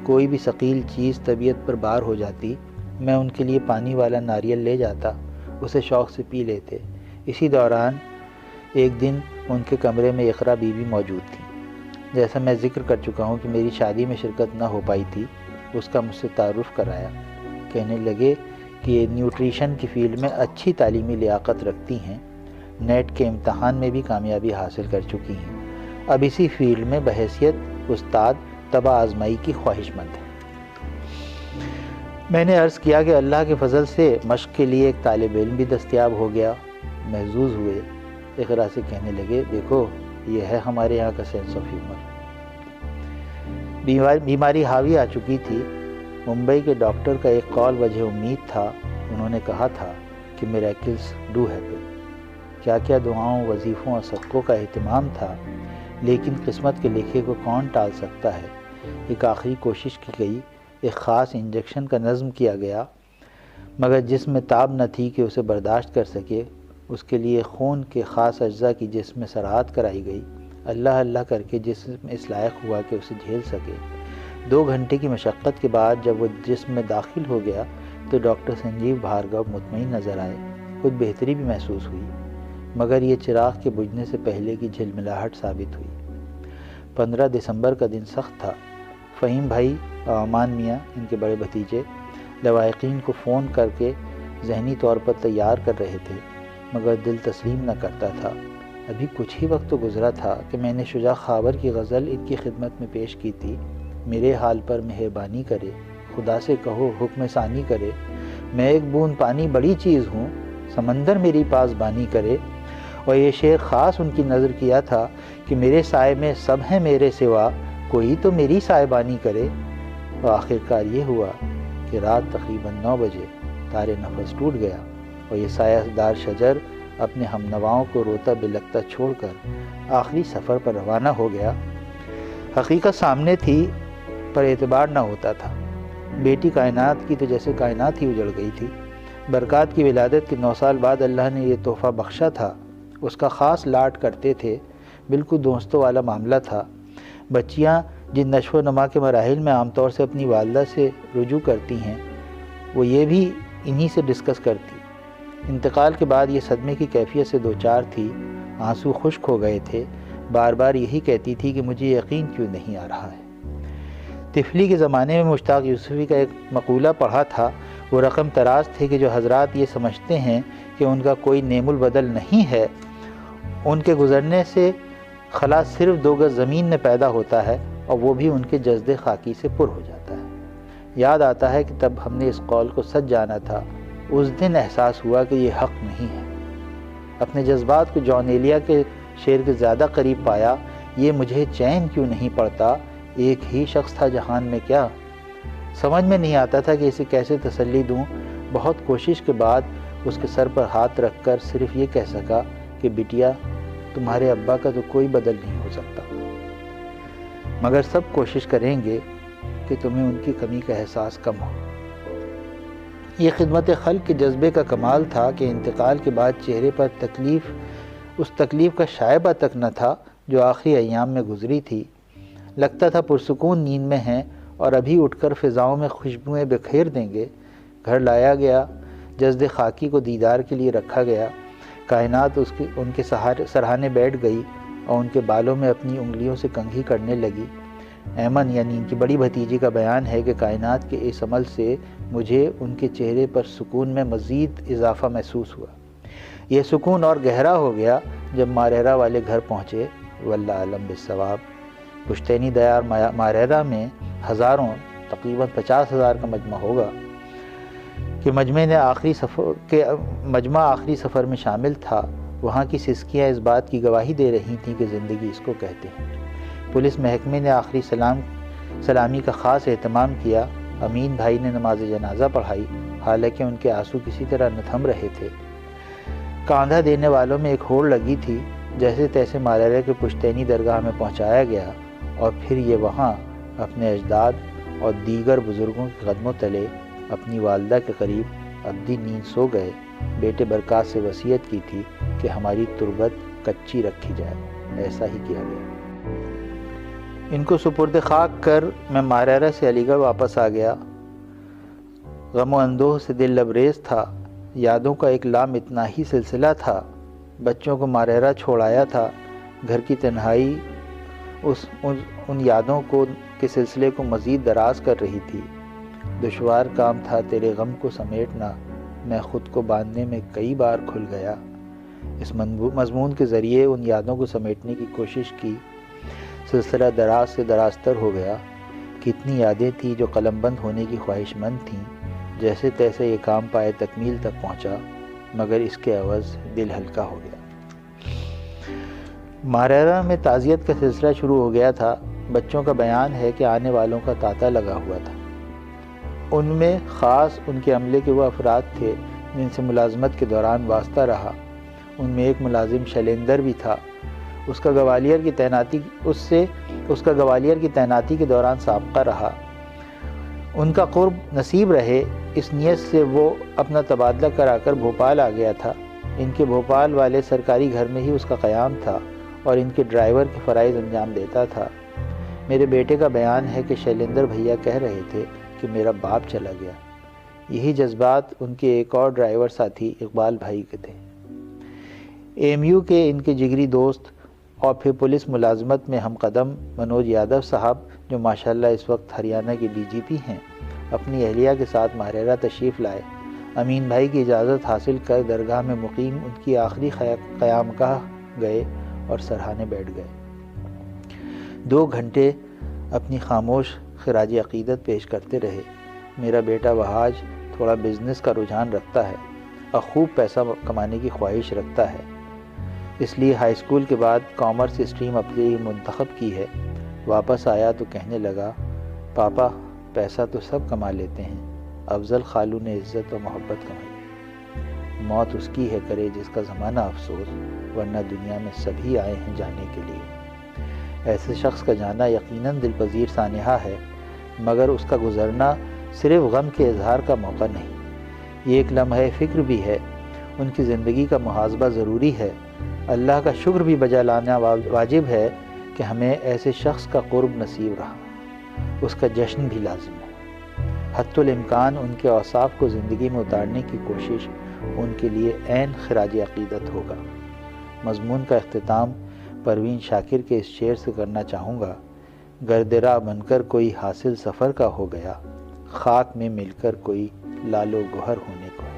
[SPEAKER 1] کوئی بھی ثقیل چیز طبیعت پر بار ہو جاتی، میں ان کے لیے پانی والا ناریل لے جاتا، اسے شوق سے پی لیتے۔ اسی دوران ایک دن ان کے کمرے میں اقرا بی بی موجود تھی۔ جیسا میں ذکر کر چکا ہوں کہ میری شادی میں شرکت نہ ہو پائی تھی، اس کا مجھ سے تعارف کرایا۔ کہنے لگے کہ یہ نیوٹریشن کی فیلڈ میں اچھی تعلیمی لیاقت رکھتی ہیں، نیٹ کے امتحان میں بھی کامیابی حاصل کر چکی ہیں، اب اسی فیلڈ میں بحیثیت استاد طبع آزمائی کی خواہش مند ہے۔ میں نے عرض کیا کہ اللہ کے فضل سے مشق کے لیے ایک طالب علم بھی دستیاب ہو گیا۔ محظوظ ہوئے۔ اقرا سے کہنے لگے، دیکھو یہ ہے ہمارے یہاں کا سینس آف ہیومر۔ بیماری حاوی آ چکی تھی۔ ممبئی کے ڈاکٹر کا ایک قول وجہ امید تھا۔ انہوں نے کہا تھا کہ میریکلز ڈو ہیپن۔ کیا کیا دعاؤں، وظیفوں اور صدقوں کا اہتمام تھا، لیکن قسمت کے لکھے کو کون ٹال سکتا ہے۔ ایک آخری کوشش کی گئی، ایک خاص انجیکشن کا نظم کیا گیا، مگر جسم میں تاب نہ تھی کہ اسے برداشت کر سکے۔ اس کے لیے خون کے خاص اجزاء کی جسم میں سراحت کرائی گئی۔ اللہ اللہ کر کے جسم اس لائق ہوا کہ اسے جھیل سکے۔ 2 گھنٹے کی مشقت کے بعد جب وہ جسم میں داخل ہو گیا تو ڈاکٹر سنجیو بھارگو مطمئن نظر آئے۔ کچھ بہتری بھی محسوس ہوئی، مگر یہ چراغ کے بجھنے سے پہلے کی جھلملاہٹ ثابت ہوئی۔ 15 دسمبر کا دن سخت تھا۔ فہیم بھائی اور امان میاں، ان کے بڑے بھتیجے، لواحقین کو فون کر کے ذہنی طور پر تیار کر رہے تھے، مگر دل تسلیم نہ کرتا تھا۔ ابھی کچھ ہی وقت تو گزرا تھا کہ میں نے شجاع خاور کی غزل ان کی خدمت میں پیش کی تھی۔ میرے حال پر مہربانی کرے، خدا سے کہو حکم ثانی کرے، میں ایک بوند پانی بڑی چیز ہوں، سمندر میری پاسبانی کرے۔ اور یہ شعر خاص ان کی نظر کیا تھا کہ میرے سائے میں سب ہیں میرے سوا، کوئی تو میری سائے بانی کرے۔ اور آخرکار یہ ہوا کہ رات تقریباً 9 بجے تار نفس ٹوٹ گیا اور یہ سایہ دار شجر اپنے ہم نواؤں کو روتا بلکتا چھوڑ کر آخری سفر پر روانہ ہو گیا۔ حقیقت سامنے تھی پر اعتبار نہ ہوتا تھا۔ بیٹی کائنات کی تو جیسے کائنات ہی اجڑ گئی تھی۔ برکات کی ولادت کے 9 سال بعد اللہ نے یہ تحفہ بخشا تھا۔ اس کا خاص لاڈ کرتے تھے، بالکل دوستوں والا معاملہ تھا۔ بچیاں جن نشو و نما کے مراحل میں عام طور سے اپنی والدہ سے رجوع کرتی ہیں وہ یہ بھی انہی سے ڈسکس کرتی۔ انتقال کے بعد یہ صدمے کی کیفیت سے دوچار تھی، آنسو خشک ہو گئے تھے، بار بار یہی کہتی تھی کہ مجھے یقین کیوں نہیں آ رہا ہے۔ طفلی کے زمانے میں مشتاق یوسفی کا ایک مقولہ پڑھا تھا، وہ رقم تراز تھے کہ جو حضرات یہ سمجھتے ہیں کہ ان کا کوئی نعم البدل نہیں ہے، ان کے گزرنے سے خلا صرف 2 گز زمین میں پیدا ہوتا ہے اور وہ بھی ان کے جسد خاکی سے پر ہو جاتا ہے۔ یاد آتا ہے کہ تب ہم نے اس قول کو سچ جانا تھا، اس دن احساس ہوا کہ یہ حق نہیں ہے۔ اپنے جذبات کو جان ایلیا کے شعر کے زیادہ قریب پایا، یہ مجھے چین کیوں نہیں پڑتا، ایک ہی شخص تھا جہان میں کیا۔ سمجھ میں نہیں آتا تھا کہ اسے کیسے تسلی دوں، بہت کوشش کے بعد اس کے سر پر ہاتھ رکھ کر صرف یہ کہہ سکا کہ بیٹیا تمہارے ابا کا تو کوئی بدل نہیں ہو سکتا، مگر سب کوشش کریں گے کہ تمہیں ان کی کمی کا احساس کم ہو۔ یہ خدمت خلق کے جذبے کا کمال تھا کہ انتقال کے بعد چہرے پر اس تکلیف کا شائبہ تک نہ تھا جو آخری ایام میں گزری تھی۔ لگتا تھا پرسکون نیند میں ہیں اور ابھی اٹھ کر فضاؤں میں خوشبوئیں بکھیر دیں گے۔ گھر لایا گیا، جسد خاکی کو دیدار کے لیے رکھا گیا، کائنات ان کے سرہانے بیٹھ گئی اور ان کے بالوں میں اپنی انگلیوں سے کنگھی کرنے لگی۔ ایمن یعنی ان کی بڑی بھتیجی کا بیان ہے کہ کائنات کے اس عمل سے مجھے ان کے چہرے پر سکون میں مزید اضافہ محسوس ہوا۔ یہ سکون اور گہرا ہو گیا جب ماریرا والے گھر پہنچے، واللہ عالم بالصواب۔ پشتینی دیار ماریرا میں ہزاروں، تقریباً 50,000 کا مجمع ہوگا کہ مجمع آخری سفر میں شامل تھا۔ وہاں کی سسکیاں اس بات کی گواہی دے رہی تھیں کہ زندگی اس کو کہتے ہیں۔ پولیس محکمے نے آخری سلامی کا خاص اہتمام کیا۔ امین بھائی نے نماز جنازہ پڑھائی، حالانکہ ان کے آنسو کسی طرح نہ تھم رہے تھے۔ کاندھا دینے والوں میں ایک ہوڑ لگی تھی، جیسے تیسے ماریرا کے پشتینی درگاہ میں پہنچایا گیا اور پھر یہ وہاں اپنے اجداد اور دیگر بزرگوں کے قدموں تلے اپنی والدہ کے قریب ابدی نیند سو گئے۔ بیٹے برکات سے وصیت کی تھی کہ ہماری تربت کچی رکھی جائے، ایسا ہی کیا گیا۔ ان کو سپرد خاک کر میں ماریرا سے علی گڑھ واپس آ گیا۔ غم و اندوہ سے دل لبریز تھا، یادوں کا ایک لامتناہی سلسلہ تھا۔ بچوں کو ماریرا چھوڑ آیا تھا، گھر کی تنہائی ان یادوں کے سلسلے کو مزید دراز کر رہی تھی۔ دشوار کام تھا تیرے غم کو سمیٹنا، میں خود کو باندھنے میں کئی بار کھل گیا۔ اس مضمون کے ذریعے ان یادوں کو سمیٹنے کی کوشش کی، سلسلہ دراز سے درازتر ہو گیا۔ کتنی یادیں تھیں جو قلم بند ہونے کی خواہش مند تھیں۔ جیسے تیسے یہ کام پائے تکمیل تک پہنچا، مگر اس کے عوض دل ہلکا ہو گیا۔ ماریرا میں تعزیت کا سلسلہ شروع ہو گیا تھا۔ بچوں کا بیان ہے کہ آنے والوں کا تانتا لگا ہوا تھا۔ ان میں خاص ان کے عملے کے وہ افراد تھے جن سے ملازمت کے دوران واسطہ رہا۔ ان میں ایک ملازم شیلیندر بھی تھا۔ اس کا گوالیار کی تعیناتی کے دوران سابقہ رہا۔ ان کا قرب نصیب رہے، اس نیت سے وہ اپنا تبادلہ کرا کر بھوپال آ گیا تھا۔ ان کے بھوپال والے سرکاری گھر میں ہی اس کا قیام تھا اور ان کے ڈرائیور کے فرائض انجام دیتا تھا۔ میرے بیٹے کا بیان ہے کہ شیلیندر بھیا کہہ رہے تھے کہ میرا باپ چلا گیا۔ یہی جذبات ان کے ایک اور ڈرائیور ساتھی اقبال بھائی کے تھے۔ AMU کے ان کے جگری دوست اور پھر پولیس ملازمت میں ہم قدم منوج یادو صاحب، جو ماشاءاللہ اس وقت ہریانہ کے DGP ہیں، اپنی اہلیہ کے ساتھ ماریرا تشریف لائے۔ امین بھائی کی اجازت حاصل کر درگاہ میں مقیم ان کی آخری قیامگاہ گئے اور سرہانے بیٹھ گئے۔ 2 گھنٹے اپنی خاموش خراج عقیدت پیش کرتے رہے۔ میرا بیٹا وہاج تھوڑا بزنس کا رجحان رکھتا ہے اور خوب پیسہ کمانے کی خواہش رکھتا ہے، اس لیے ہائی اسکول کے بعد کامرس اسٹریم اپنے لیے منتخب کی ہے۔ واپس آیا تو کہنے لگا، پاپا پیسہ تو سب کما لیتے ہیں، افضل خالو نے عزت و محبت کمائی، موت اس کی ہے کرے جس کا زمانہ افسوس، ورنہ دنیا میں سبھی آئے ہیں جانے کے لیے۔ ایسے شخص کا جانا یقیناً دل پذیر سانحہ ہے، مگر اس کا گزرنا صرف غم کے اظہار کا موقع نہیں، یہ ایک لمحہ فکر بھی ہے۔ ان کی زندگی کا محاسبہ ضروری ہے۔ اللہ کا شکر بھی بجا لانا واجب ہے کہ ہمیں ایسے شخص کا قرب نصیب رہا، اس کا جشن بھی لازم ہے۔ حتی الامکان ان کے اوصاف کو زندگی میں اتارنے کی کوشش ان کے لیے عین خراج عقیدت ہوگا۔ مضمون کا اختتام پروین شاکر کے اس شعر سے کرنا چاہوں گا: گرد راہ بن کر کوئی حاصل سفر کا ہو گیا، خاک میں مل کر کوئی لال و گوہر ہونے کو ہے۔